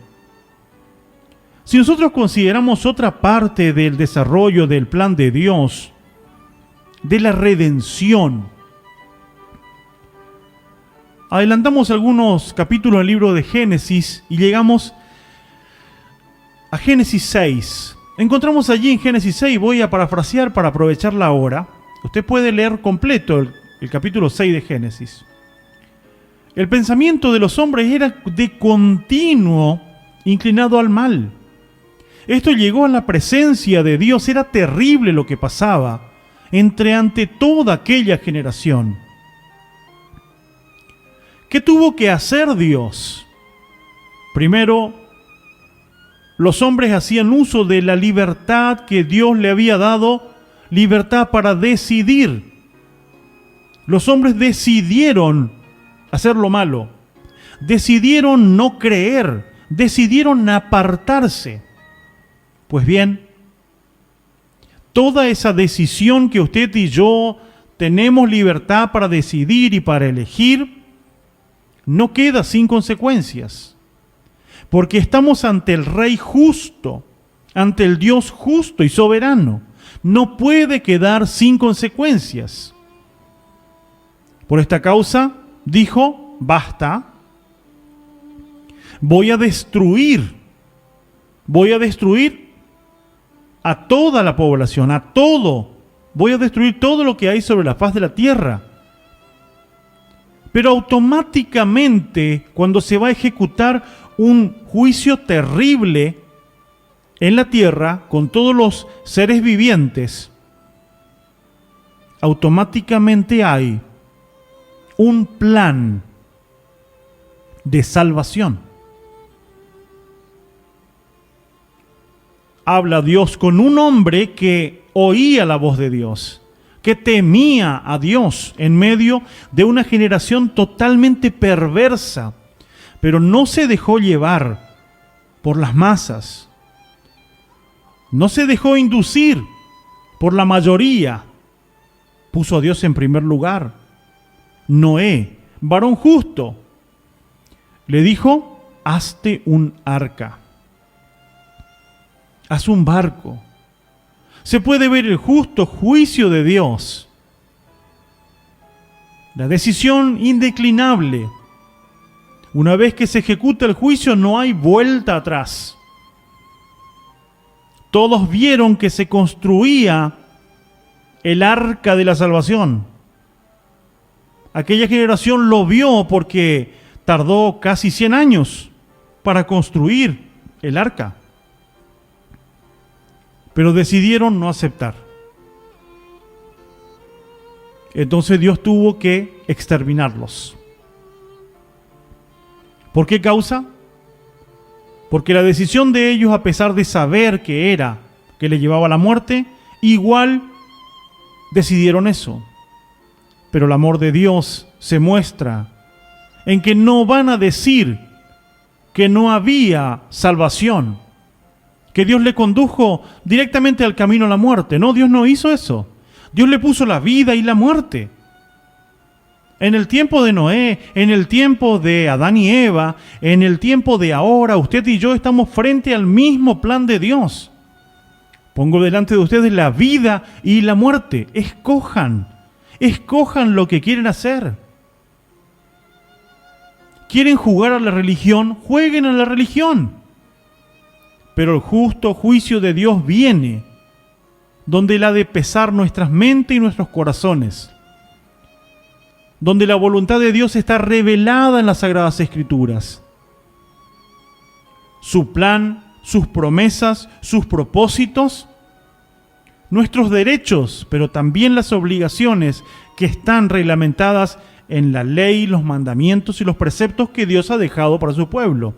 Si nosotros consideramos otra parte del desarrollo del plan de Dios, de la redención, adelantamos algunos capítulos del libro de Génesis y llegamos a Génesis 6. Encontramos allí en Génesis 6, voy a parafrasear para aprovechar la hora. Usted puede leer completo el capítulo 6 de Génesis. El pensamiento de los hombres era de continuo inclinado al mal. Esto llegó a la presencia de Dios, era terrible lo que pasaba ante toda aquella generación. ¿Qué tuvo que hacer Dios? Primero, los hombres hacían uso de la libertad que Dios le había dado, libertad para decidir. Los hombres decidieron hacer lo malo, decidieron no creer, decidieron apartarse. Pues bien, toda esa decisión que usted y yo tenemos libertad para decidir y para elegir, no queda sin consecuencias. Porque estamos ante el Rey justo, ante el Dios justo y soberano. No puede quedar sin consecuencias. Por esta causa, dijo, basta, voy a destruir a toda la población, a todo. Voy a destruir todo lo que hay sobre la faz de la tierra. Pero automáticamente, cuando se va a ejecutar un juicio terrible en la tierra con todos los seres vivientes, automáticamente hay un plan de salvación. Habla Dios con un hombre que oía la voz de Dios, que temía a Dios en medio de una generación totalmente perversa, pero no se dejó llevar por las masas, no se dejó inducir por la mayoría, puso a Dios en primer lugar. Noé, varón justo, le dijo, hazte un arca. Haz un barco. Se puede ver el justo juicio de Dios. La decisión indeclinable. Una vez que se ejecuta el juicio, no hay vuelta atrás. Todos vieron que se construía el arca de la salvación. Aquella generación lo vio porque tardó casi 100 años para construir el arca. Pero decidieron no aceptar. Entonces Dios tuvo que exterminarlos. ¿Por qué causa? Porque la decisión de ellos, a pesar de saber que le llevaba a la muerte, igual decidieron eso. Pero el amor de Dios se muestra en que no van a decir que no había salvación, que Dios le condujo directamente al camino a la muerte. No, Dios no hizo eso. Dios le puso la vida y la muerte. En el tiempo de Noé, en el tiempo de Adán y Eva, en el tiempo de ahora, usted y yo estamos frente al mismo plan de Dios. Pongo delante de ustedes la vida y la muerte. Escojan lo que quieren hacer. ¿Quieren jugar a la religión? Jueguen a la religión. Pero el justo juicio de Dios viene, donde Él ha de pesar nuestras mentes y nuestros corazones, donde la voluntad de Dios está revelada en las Sagradas Escrituras. Su plan, sus promesas, sus propósitos, nuestros derechos, pero también las obligaciones que están reglamentadas en la ley, los mandamientos y los preceptos que Dios ha dejado para su pueblo.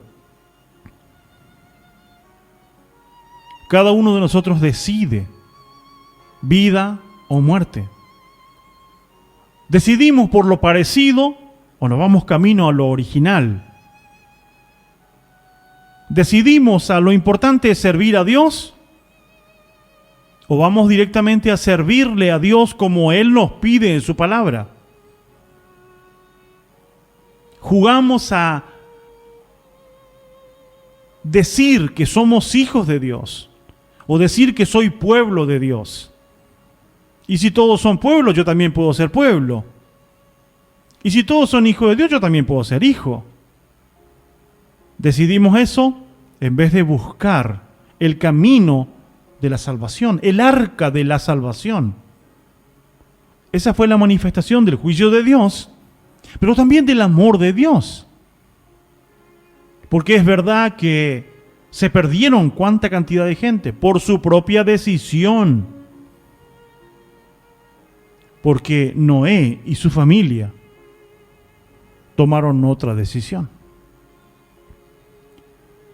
Cada uno de nosotros decide vida o muerte. ¿Decidimos por lo parecido o nos vamos camino a lo original? ¿Decidimos a lo importante es servir a Dios? ¿O vamos directamente a servirle a Dios como Él nos pide en su palabra? ¿Jugamos a decir que somos hijos de Dios? ¿O decir que soy pueblo de Dios? Y si todos son pueblos, yo también puedo ser pueblo. Y si todos son hijos de Dios, yo también puedo ser hijo. Decidimos eso en vez de buscar el camino de la salvación, el arca de la salvación. Esa fue la manifestación del juicio de Dios, pero también del amor de Dios. Porque es verdad que se perdieron cuánta cantidad de gente por su propia decisión. Porque Noé y su familia tomaron otra decisión.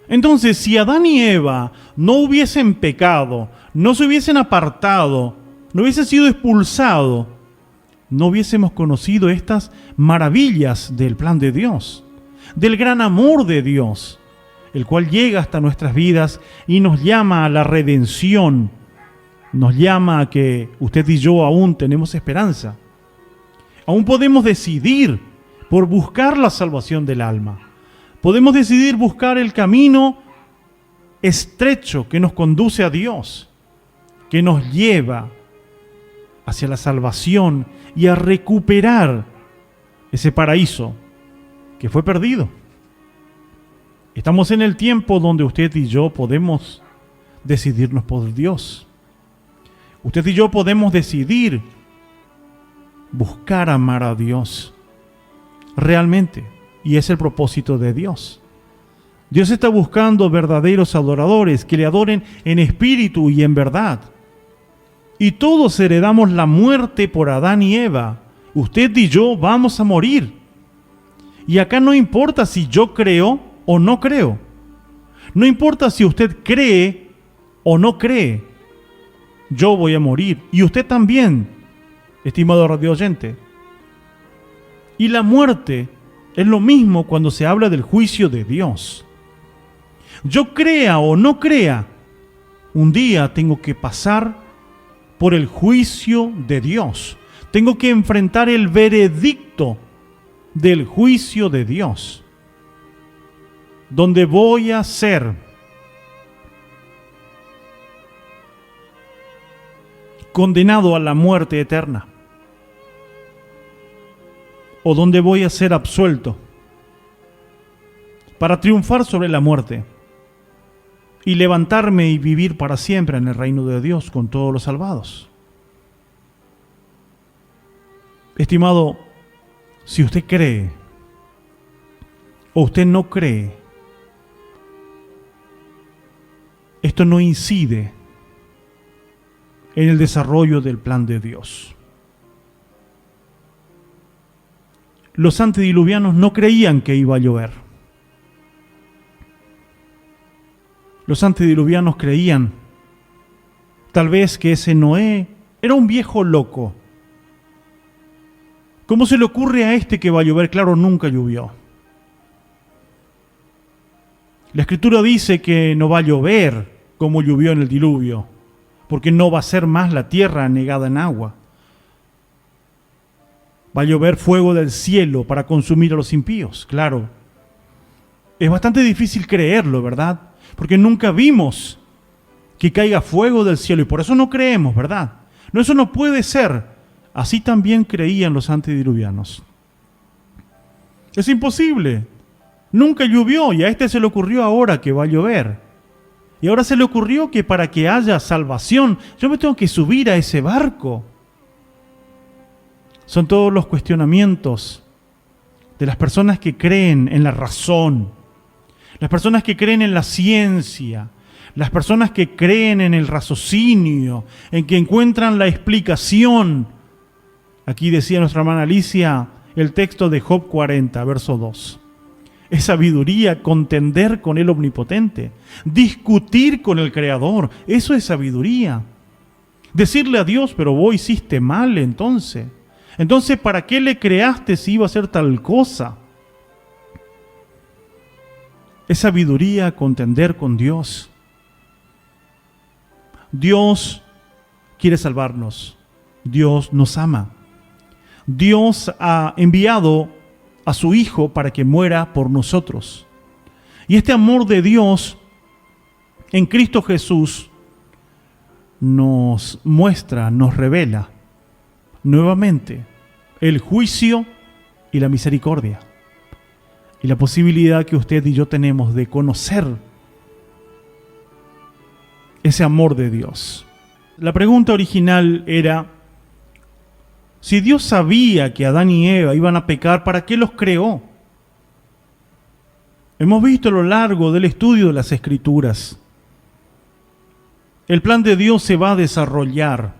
Entonces, si Adán y Eva no hubiesen pecado, no se hubiesen apartado, no hubiesen sido expulsados, no hubiésemos conocido estas maravillas del plan de Dios, del gran amor de Dios, el cual llega hasta nuestras vidas y nos llama a la redención, nos llama a que usted y yo aún tenemos esperanza. Aún podemos decidir por buscar la salvación del alma. Podemos decidir buscar el camino estrecho que nos conduce a Dios, que nos lleva hacia la salvación y a recuperar ese paraíso que fue perdido. Estamos en el tiempo donde usted y yo podemos decidirnos por Dios. Usted y yo podemos decidir buscar amar a Dios realmente. Y es el propósito de Dios. Dios está buscando verdaderos adoradores que le adoren en espíritu y en verdad. Y todos heredamos la muerte por Adán y Eva. Usted y yo vamos a morir. Y acá no importa si yo creo o no creo. No importa si usted cree o no cree. Yo voy a morir. Y usted también, estimado radio oyente. Y la muerte es lo mismo cuando se habla del juicio de Dios. Yo crea o no crea, un día tengo que pasar por el juicio de Dios. Tengo que enfrentar el veredicto del juicio de Dios, donde voy a ser condenado a la muerte eterna, o donde voy a ser absuelto para triunfar sobre la muerte y levantarme y vivir para siempre en el reino de Dios con todos los salvados. Estimado, si usted cree o usted no cree, esto no incide en el desarrollo del plan de Dios. Los antediluvianos no creían que iba a llover. Los antediluvianos creían tal vez que ese Noé era un viejo loco. ¿Cómo se le ocurre a este que va a llover? Claro, nunca llovió. La Escritura dice que no va a llover como llovió en el diluvio, porque no va a ser más la tierra anegada en agua. Va a llover fuego del cielo para consumir a los impíos, claro. Es bastante difícil creerlo, ¿verdad? Porque nunca vimos que caiga fuego del cielo, y por eso no creemos, ¿verdad? No, eso no puede ser. Así también creían los antediluvianos. Es imposible. Nunca llovió y a este se le ocurrió ahora que va a llover. Y ahora se le ocurrió que para que haya salvación, yo me tengo que subir a ese barco. Son todos los cuestionamientos de las personas que creen en la razón, las personas que creen en la ciencia, las personas que creen en el raciocinio, en que encuentran la explicación. Aquí decía nuestra hermana Alicia el texto de Job 40, verso 2. Es sabiduría contender con el Omnipotente, discutir con el Creador, eso es sabiduría. Decirle a Dios, pero vos hiciste mal entonces. Entonces, ¿para qué le creaste si iba a hacer tal cosa? Es sabiduría contender con Dios. Dios quiere salvarnos. Dios nos ama. Dios ha enviado a su Hijo para que muera por nosotros. Y este amor de Dios en Cristo Jesús nos muestra, nos revela nuevamente el juicio y la misericordia. Y la posibilidad que usted y yo tenemos de conocer ese amor de Dios. La pregunta original era, si Dios sabía que Adán y Eva iban a pecar, ¿para qué los creó? Hemos visto a lo largo del estudio de las Escrituras. El plan de Dios se va a desarrollar.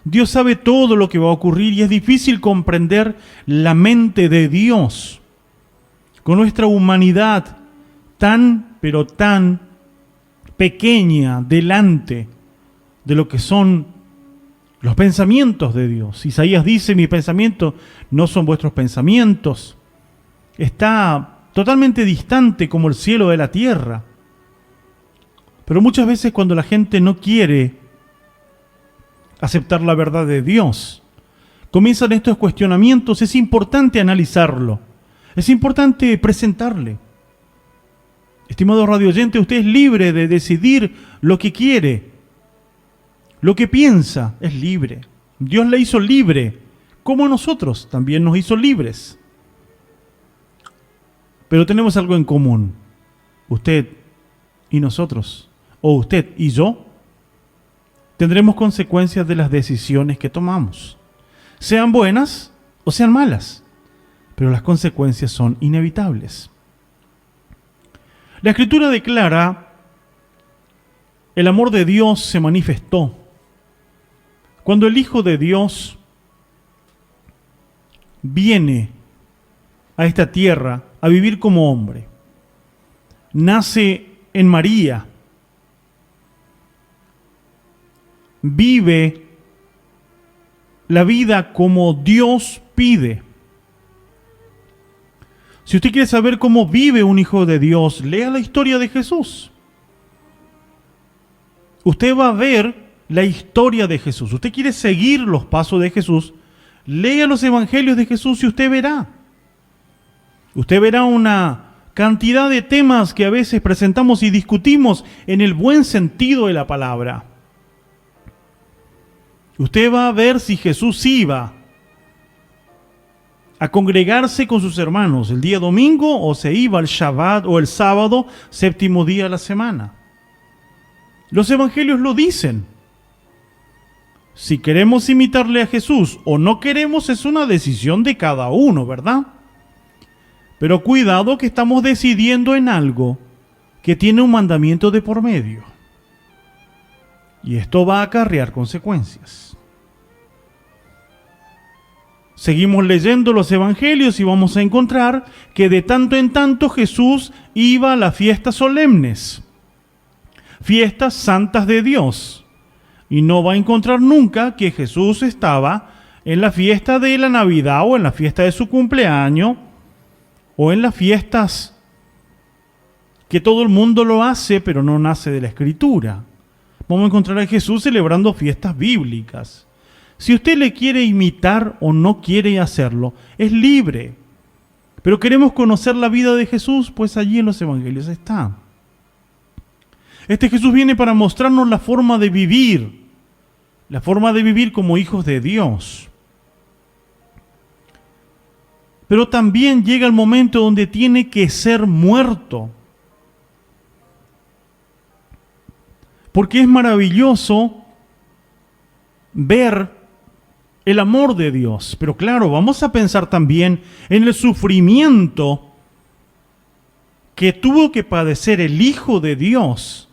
Dios sabe todo lo que va a ocurrir y es difícil comprender la mente de Dios con nuestra humanidad tan, pero tan pequeña delante de lo que son los pensamientos de Dios. Isaías dice, mis pensamientos no son vuestros pensamientos. Está totalmente distante como el cielo de la tierra. Pero muchas veces cuando la gente no quiere aceptar la verdad de Dios, comienzan estos cuestionamientos, es importante analizarlo. Es importante presentarle. Estimado radio oyente, usted es libre de decidir lo que quiere. Lo que piensa es libre. Dios le hizo libre, como a nosotros también nos hizo libres. Pero tenemos algo en común. Usted y nosotros, o usted y yo, tendremos consecuencias de las decisiones que tomamos. Sean buenas o sean malas. Pero las consecuencias son inevitables. La Escritura declara, el amor de Dios se manifestó cuando el Hijo de Dios viene a esta tierra a vivir como hombre. Nace en María, vive la vida como Dios pide. Si usted quiere saber cómo vive un hijo de Dios, lea la historia de Jesús. Usted va a ver la historia de Jesús. Usted quiere seguir los pasos de Jesús, lea los evangelios de Jesús y usted verá. Usted verá una cantidad de temas que a veces presentamos y discutimos en el buen sentido de la palabra. Usted va a ver si Jesús iba a congregarse con sus hermanos el día domingo o se iba al Shabbat o el sábado, séptimo día de la semana. Los evangelios lo dicen. Si queremos imitarle a Jesús o no queremos es una decisión de cada uno, ¿verdad? Pero cuidado que estamos decidiendo en algo que tiene un mandamiento de por medio. Y esto va a acarrear consecuencias. Seguimos leyendo los evangelios y vamos a encontrar que de tanto en tanto Jesús iba a las fiestas solemnes, fiestas santas de Dios. Y no va a encontrar nunca que Jesús estaba en la fiesta de la Navidad o en la fiesta de su cumpleaños o en las fiestas que todo el mundo lo hace, pero no nace de la Escritura. Vamos a encontrar a Jesús celebrando fiestas bíblicas. Si usted le quiere imitar o no quiere hacerlo, es libre. Pero queremos conocer la vida de Jesús, pues allí en los evangelios está. Este Jesús viene para mostrarnos la forma de vivir como hijos de Dios. Pero también llega el momento donde tiene que ser muerto. Porque es maravilloso ver el amor de Dios. Pero claro, vamos a pensar también en el sufrimiento que tuvo que padecer el Hijo de Dios.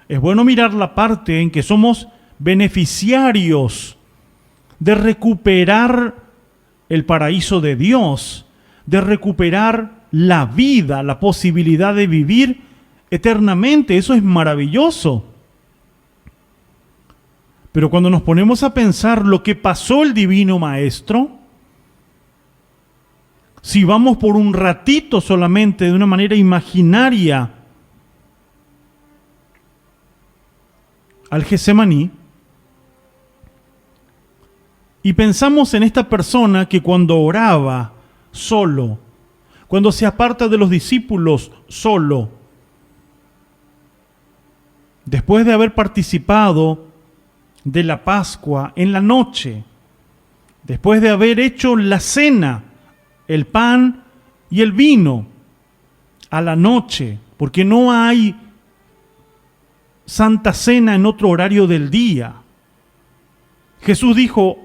Es bueno mirar la parte en que somos beneficiarios de recuperar el paraíso de Dios, de recuperar la vida, la posibilidad de vivir eternamente. Eso es maravilloso. Pero cuando nos ponemos a pensar lo que pasó el Divino Maestro, si vamos por un ratito solamente de una manera imaginaria al Getsemaní, y pensamos en esta persona que cuando oraba solo, cuando se aparta de los discípulos solo, después de haber participado de la Pascua en la noche, después de haber hecho la cena, el pan y el vino a la noche, porque no hay Santa Cena en otro horario del día. Jesús dijo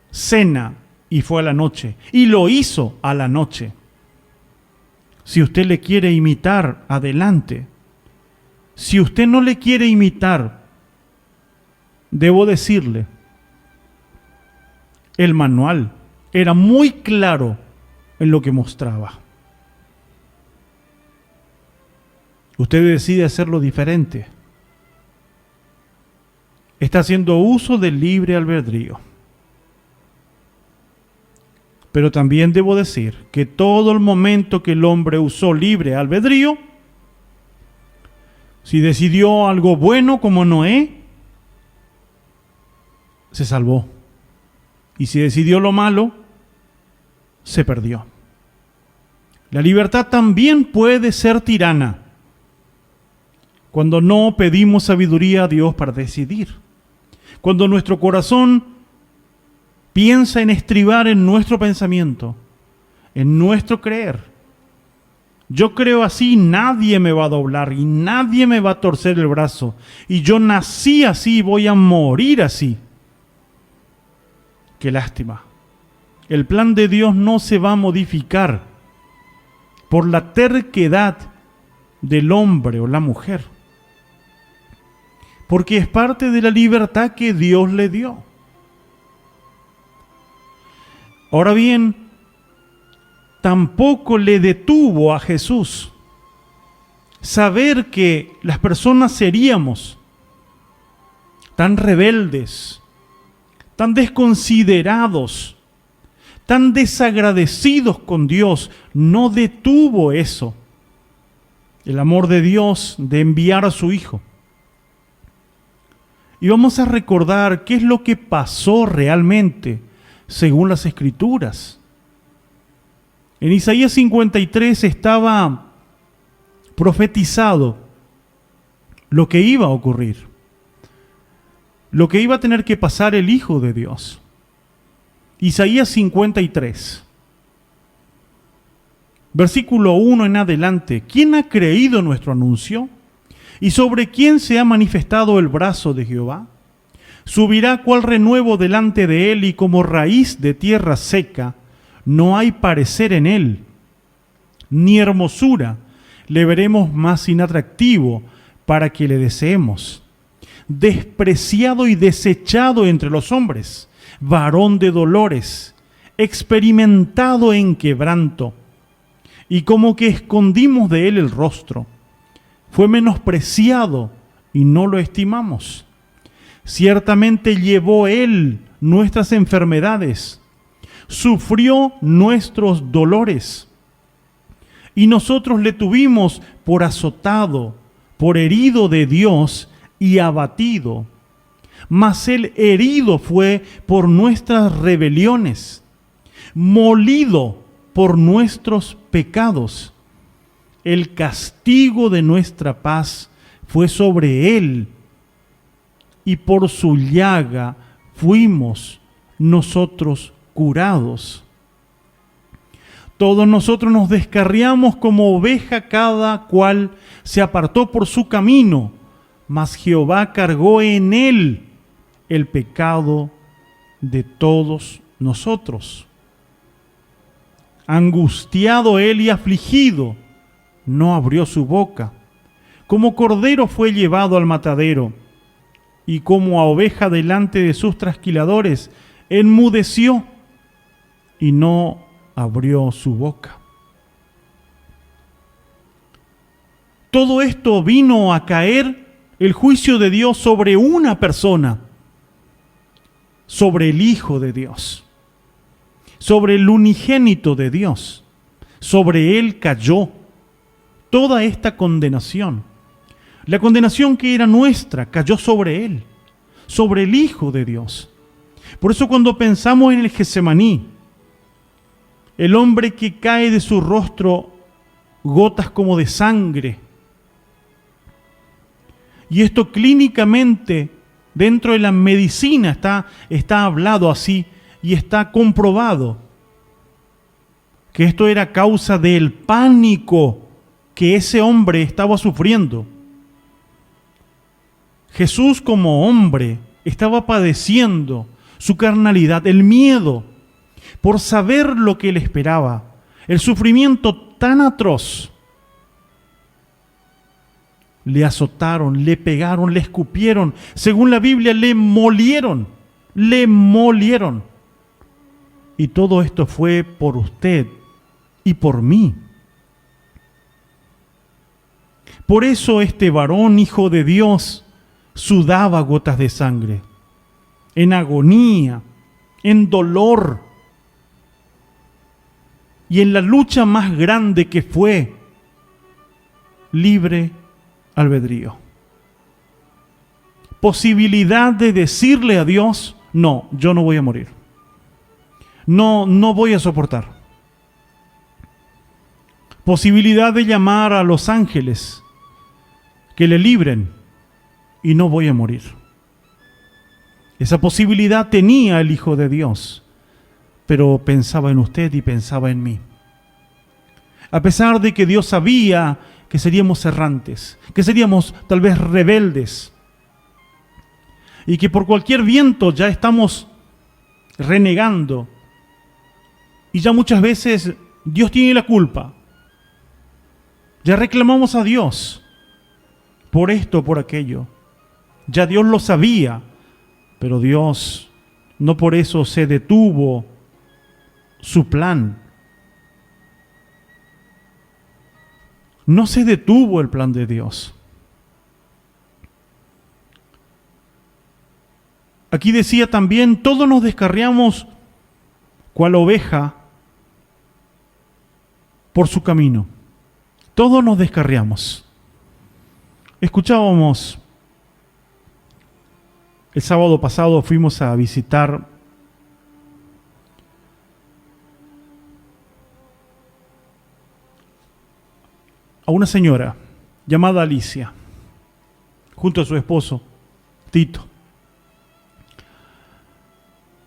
cena y fue a la noche, y lo hizo a la noche. Si usted le quiere imitar, adelante. Si usted no le quiere imitar, debo decirle, el manual era muy claro en lo que mostraba. Usted decide hacerlo diferente. Está haciendo uso del libre albedrío. Pero también debo decir que todo el momento que el hombre usó libre albedrío, si decidió algo bueno como Noé, se salvó. Y si decidió lo malo, se perdió. La libertad también puede ser tirana cuando no pedimos sabiduría a Dios para decidir. Cuando nuestro corazón piensa en estribar en nuestro pensamiento, en nuestro creer. Yo creo así, nadie me va a doblar y nadie me va a torcer el brazo. Y yo nací así, voy a morir así. Qué lástima. El plan de Dios no se va a modificar por la terquedad del hombre o la mujer, porque es parte de la libertad que Dios le dio. Ahora bien, tampoco le detuvo a Jesús saber que las personas seríamos tan rebeldes, tan desconsiderados, tan desagradecidos con Dios. No detuvo eso, el amor de Dios de enviar a su Hijo. Y vamos a recordar qué es lo que pasó realmente según las Escrituras. En Isaías 53 estaba profetizado lo que iba a ocurrir, lo que iba a tener que pasar el Hijo de Dios. Isaías 53, versículo 1 en adelante. ¿Quién ha creído nuestro anuncio? ¿Y sobre quién se ha manifestado el brazo de Jehová? Subirá cual renuevo delante de él, y como raíz de tierra seca, no hay parecer en él, ni hermosura le veremos más inatractivo para que le deseemos. Despreciado y desechado entre los hombres, varón de dolores, experimentado en quebranto, y como que escondimos de él el rostro. Fue menospreciado y no lo estimamos. Ciertamente llevó él nuestras enfermedades, sufrió nuestros dolores, y nosotros le tuvimos por azotado, por herido de Dios y abatido. Mas él herido fue por nuestras rebeliones, molido por nuestros pecados. El castigo de nuestra paz fue sobre Él, y por su llaga fuimos nosotros curados. Todos nosotros nos descarriamos como oveja, cada cual se apartó por su camino, mas Jehová cargó en Él el pecado de todos nosotros. Angustiado Él y afligido, no abrió su boca. Como cordero fue llevado al matadero, y como a oveja delante de sus trasquiladores, enmudeció y no abrió su boca. Todo esto vino a caer el juicio de Dios sobre una persona, sobre el Hijo de Dios, sobre el unigénito de Dios. Sobre Él cayó toda esta condenación. La condenación que era nuestra cayó sobre Él, sobre el Hijo de Dios. Por eso cuando pensamos en el Getsemaní, el hombre que cae de su rostro gotas como de sangre, y esto clínicamente dentro de la medicina está hablado así y está comprobado que esto era causa del pánico que ese hombre estaba sufriendo. Jesús como hombre estaba padeciendo su carnalidad, el miedo, por saber lo que le esperaba, el sufrimiento tan atroz. Le azotaron, le pegaron, le escupieron, según la Biblia le molieron. Y todo esto fue por usted y por mí. Por eso este varón, hijo de Dios, sudaba gotas de sangre, en agonía, en dolor, y en la lucha más grande que fue libre albedrío. Posibilidad de decirle a Dios, no, yo no voy a morir. No voy a soportar. Posibilidad de llamar a los ángeles que le libren y no voy a morir. Esa posibilidad tenía el Hijo de Dios, pero pensaba en usted y pensaba en mí. A pesar de que Dios sabía que seríamos errantes, que seríamos tal vez rebeldes, y que por cualquier viento ya estamos renegando, y ya muchas veces Dios tiene la culpa. Ya reclamamos a Dios por esto, por aquello. Ya Dios lo sabía, pero Dios no por eso se detuvo su plan. No se detuvo el plan de Dios. Aquí decía también, todos nos descarriamos cual oveja por su camino. Todos nos descarriamos. Escuchábamos, el sábado pasado fuimos a visitar a una señora llamada Alicia, junto a su esposo, Tito.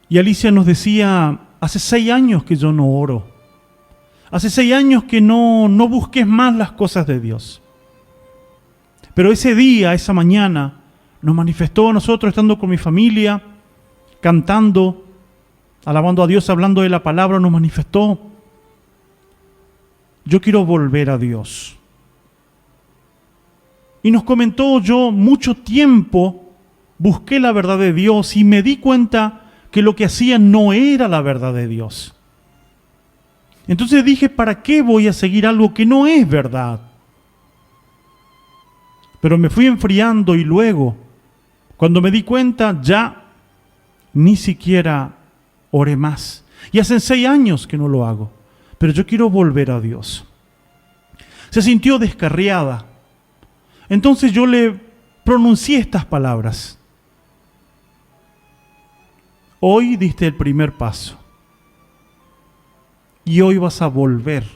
Y Alicia nos decía, hace 6 años que yo no oro. Hace 6 años que no busques más las cosas de Dios. Pero ese día, esa mañana, nos manifestó a nosotros, estando con mi familia, cantando, alabando a Dios, hablando de la palabra, nos manifestó, yo quiero volver a Dios. Y nos comentó, yo mucho tiempo busqué la verdad de Dios y me di cuenta que lo que hacía no era la verdad de Dios. Entonces dije, ¿para qué voy a seguir algo que no es verdad? Pero me fui enfriando y luego, cuando me di cuenta, ya ni siquiera oré más. Y hace 6 años que no lo hago, pero yo quiero volver a Dios. Se sintió descarriada. Entonces yo le pronuncié estas palabras. Hoy diste el primer paso. Y hoy vas a volver.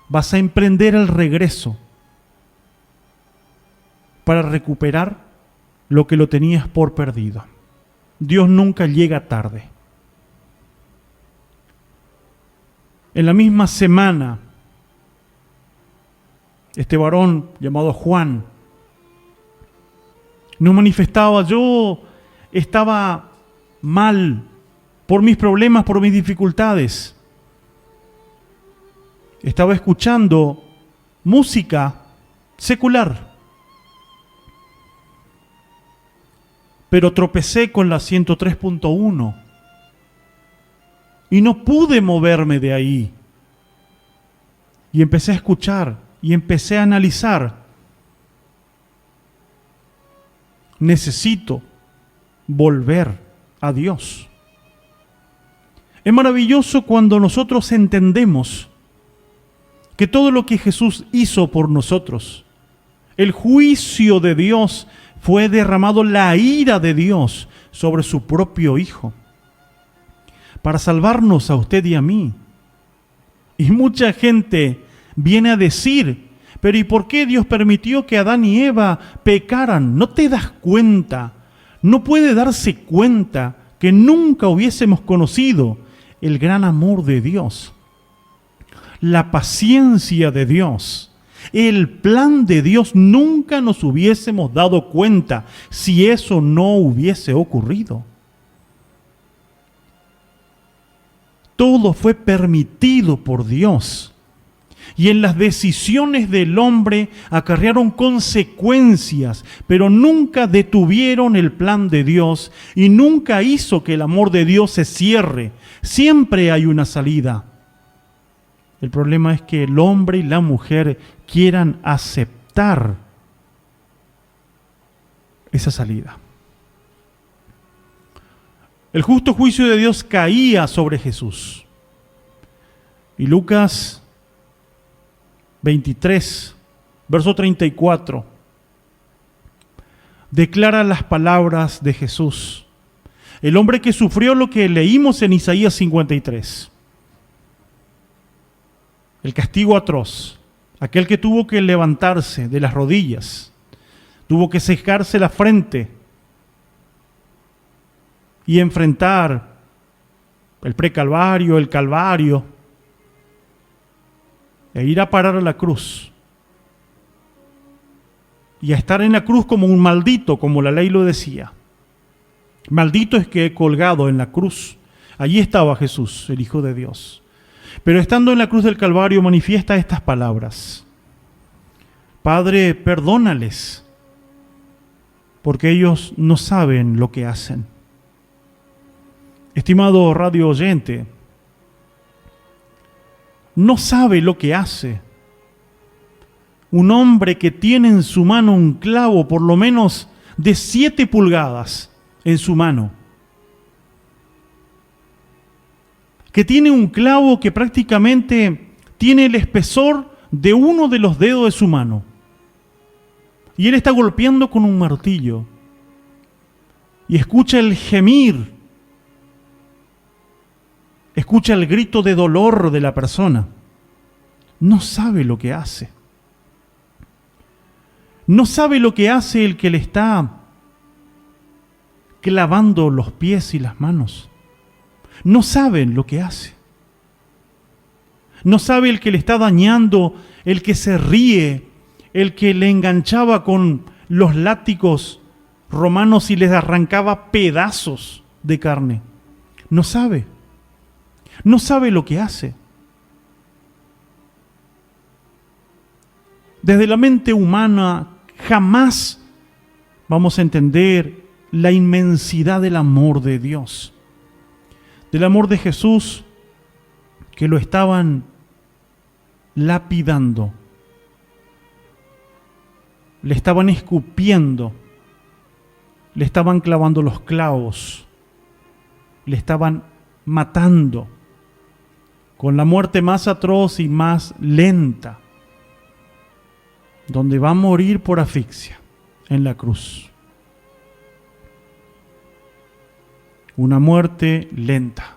Vas a emprender el regreso. para recuperar lo que lo tenías por perdido. Dios nunca llega tarde. En la misma semana, este varón llamado Juan nos manifestaba: yo estaba mal por mis problemas, por mis dificultades. Estaba escuchando música secular, pero tropecé con la 103.1 y no pude moverme de ahí. Y empecé a escuchar y empecé a analizar. Necesito volver a Dios. Es maravilloso cuando nosotros entendemos que todo lo que Jesús hizo por nosotros, el juicio de Dios, fue derramado, la ira de Dios sobre su propio Hijo, para salvarnos a usted y a mí. Y mucha gente viene a decir: pero ¿y por qué Dios permitió que Adán y Eva pecaran? ¿No te das cuenta? ¿No puede darse cuenta que nunca hubiésemos conocido el gran amor de Dios, la paciencia de Dios, el plan de Dios? Nunca nos hubiésemos dado cuenta si eso no hubiese ocurrido. Todo fue permitido por Dios. Y en las decisiones del hombre acarrearon consecuencias, pero nunca detuvieron el plan de Dios y nunca hizo que el amor de Dios se cierre. Siempre hay una salida. El problema es que el hombre y la mujer quieran aceptar esa salida. El justo juicio de Dios caía sobre Jesús. Y Lucas 23, verso 34, declara las palabras de Jesús, el hombre que sufrió lo que leímos en Isaías 53. El castigo atroz, aquel que tuvo que levantarse de las rodillas, tuvo que secarse la frente y enfrentar el precalvario, el calvario, e ir a parar a la cruz y a estar en la cruz como un maldito, como la ley lo decía. Maldito es que he colgado en la cruz. Allí estaba Jesús, el Hijo de Dios. Pero estando en la cruz del Calvario manifiesta estas palabras: Padre, perdónales, porque ellos no saben lo que hacen. Estimado radio oyente, no sabe lo que hace un hombre que tiene en su mano un clavo por lo menos de 7 pulgadas en su mano, que tiene un clavo que prácticamente tiene el espesor de uno de los dedos de su mano, y él está golpeando con un martillo y escucha el gemir, escucha el grito de dolor de la persona. No sabe lo que hace. No sabe lo que hace el que le está clavando los pies y las manos. No saben lo que hace. No sabe el que le está dañando, el que se ríe, el que le enganchaba con los látigos romanos y les arrancaba pedazos de carne. No sabe. No sabe lo que hace. Desde la mente humana jamás vamos a entender la inmensidad del amor de Dios, del amor de Jesús, que lo estaban lapidando, le estaban escupiendo, le estaban clavando los clavos, le estaban matando con la muerte más atroz y más lenta, donde va a morir por asfixia en la cruz. Una muerte lenta.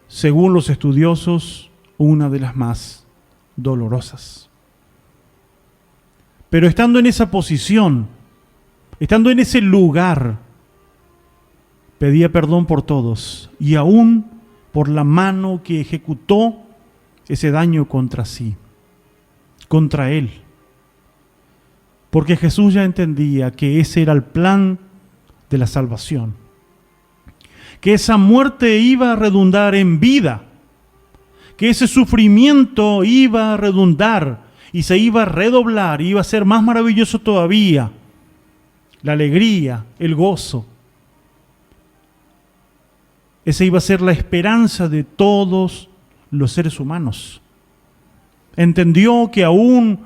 Según los estudiosos, una de las más dolorosas. Pero estando en esa posición, estando en ese lugar, pedía perdón por todos y aún por la mano que ejecutó ese daño contra sí, contra él. Porque Jesús ya entendía que ese era el plan de la salvación. Que esa muerte iba a redundar en vida. Que ese sufrimiento iba a redundar y se iba a redoblar, iba a ser más maravilloso todavía. La alegría, el gozo. Esa iba a ser la esperanza de todos los seres humanos. Entendió que aún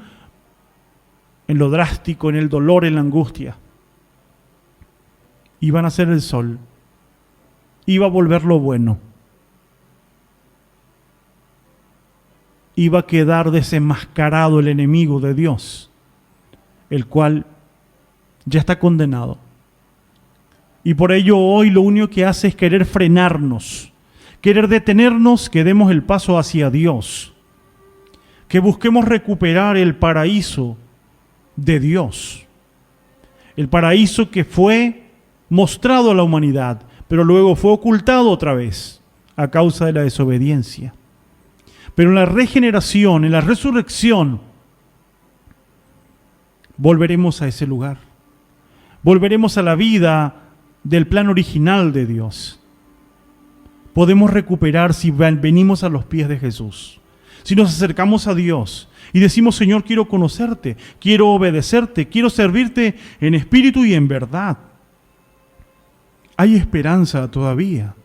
en lo drástico, en el dolor, en la angustia, iba a nacer el sol, iba a volver lo bueno, iba a quedar desenmascarado el enemigo de Dios, el cual ya está condenado. Y por ello hoy lo único que hace es querer frenarnos, querer detenernos, que demos el paso hacia Dios, que busquemos recuperar el paraíso de Dios, el paraíso que fue mostrado a la humanidad, pero luego fue ocultado otra vez a causa de la desobediencia. Pero en la regeneración, en la resurrección, volveremos a ese lugar, volveremos a la vida del plan original de Dios. Podemos recuperar si venimos a los pies de Jesús, si nos acercamos a Dios y decimos: Señor, quiero conocerte, quiero obedecerte, quiero servirte en espíritu y en verdad. Hay esperanza todavía.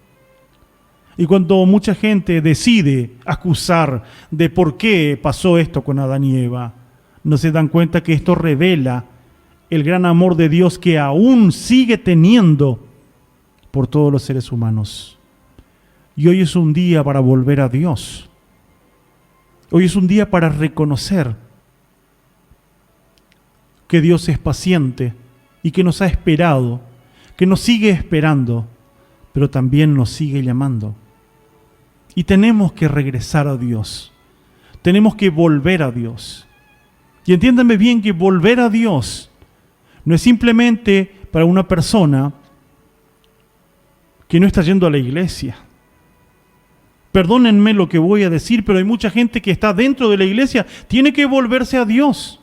Y cuando mucha gente decide acusar de por qué pasó esto con Adán y Eva, no se dan cuenta que esto revela el gran amor de Dios que aún sigue teniendo por todos los seres humanos. Y hoy es un día para volver a Dios. Hoy es un día para reconocer que Dios es paciente y que nos ha esperado, que nos sigue esperando, pero también nos sigue llamando. Y tenemos que regresar a Dios. Tenemos que volver a Dios. Y entiéndanme bien que volver a Dios no es simplemente para una persona que no está yendo a la iglesia. Perdónenme lo que voy a decir, pero hay mucha gente que está dentro de la iglesia, tiene que volverse a Dios,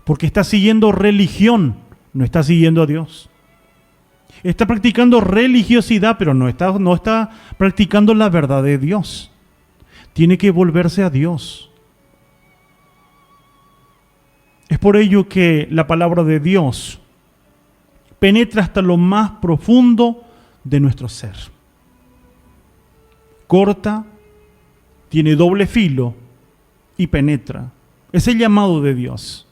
porque está siguiendo religión, no está siguiendo a Dios. Está practicando religiosidad, pero no está practicando la verdad de Dios. Tiene que volverse a Dios. Es por ello que la palabra de Dios penetra hasta lo más profundo de nuestro ser. Corta, tiene doble filo y penetra. Es el llamado de Dios.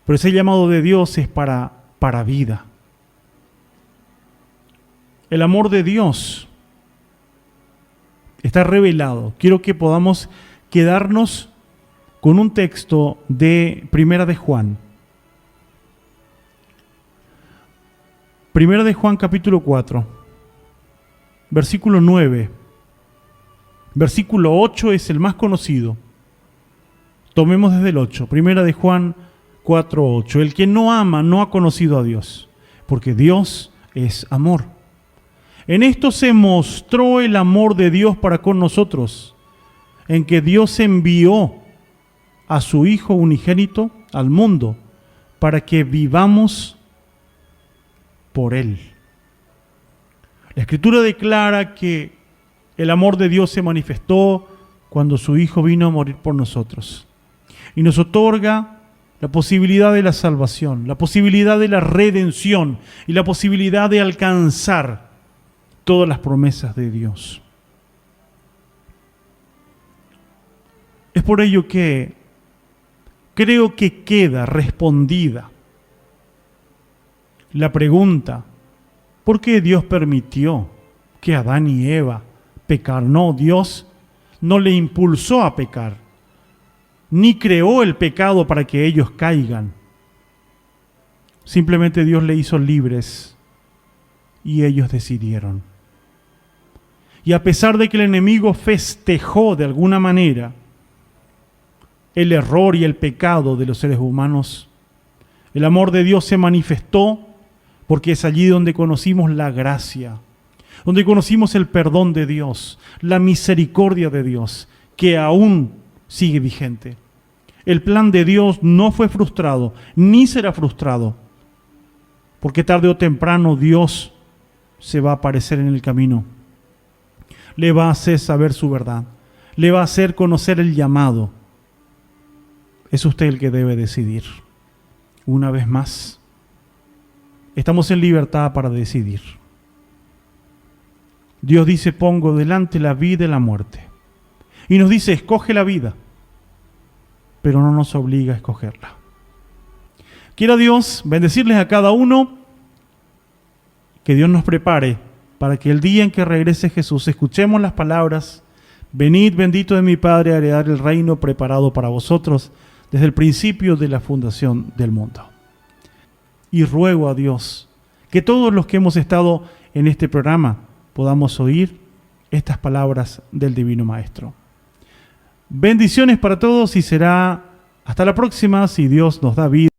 Pero ese llamado de Dios es para vida. El amor de Dios está revelado. Quiero que podamos quedarnos con un texto de Primera de Juan. Primera de Juan capítulo 4, versículo 9. Versículo 8 es el más conocido. Tomemos desde el 8. Primera de Juan 4, 8. El que no ama no ha conocido a Dios, porque Dios es amor. En esto se mostró el amor de Dios para con nosotros, en que Dios envió a su Hijo unigénito al mundo para que vivamos por Él. La Escritura declara que el amor de Dios se manifestó cuando su Hijo vino a morir por nosotros y nos otorga la posibilidad de la salvación, la posibilidad de la redención y la posibilidad de alcanzar todas las promesas de Dios. Es por ello que creo que queda respondida la pregunta: ¿por qué Dios permitió que Adán y Eva pecaran? No, Dios no le impulsó a pecar, ni creó el pecado para que ellos caigan. Simplemente Dios le hizo libres y ellos decidieron. Y a pesar de que el enemigo festejó de alguna manera el error y el pecado de los seres humanos. El amor de Dios se manifestó porque es allí donde conocimos la gracia, donde conocimos el perdón de Dios, la misericordia de Dios, que aún sigue vigente. El plan de Dios no fue frustrado, ni será frustrado, porque tarde o temprano Dios se va a aparecer en el camino. Le va a hacer saber su verdad, le va a hacer conocer el llamado. Es usted el que debe decidir. Una vez más, estamos en libertad para decidir. Dios dice, pongo delante la vida y la muerte. Y nos dice, escoge la vida, pero no nos obliga a escogerla. Quiera Dios bendecirles a cada uno, que Dios nos prepare para que el día en que regrese Jesús escuchemos las palabras: venid bendito de mi Padre a heredar el reino preparado para vosotros desde el principio de la fundación del mundo. Y ruego a Dios que todos los que hemos estado en este programa podamos oír estas palabras del Divino Maestro. Bendiciones para todos y será hasta la próxima si Dios nos da vida.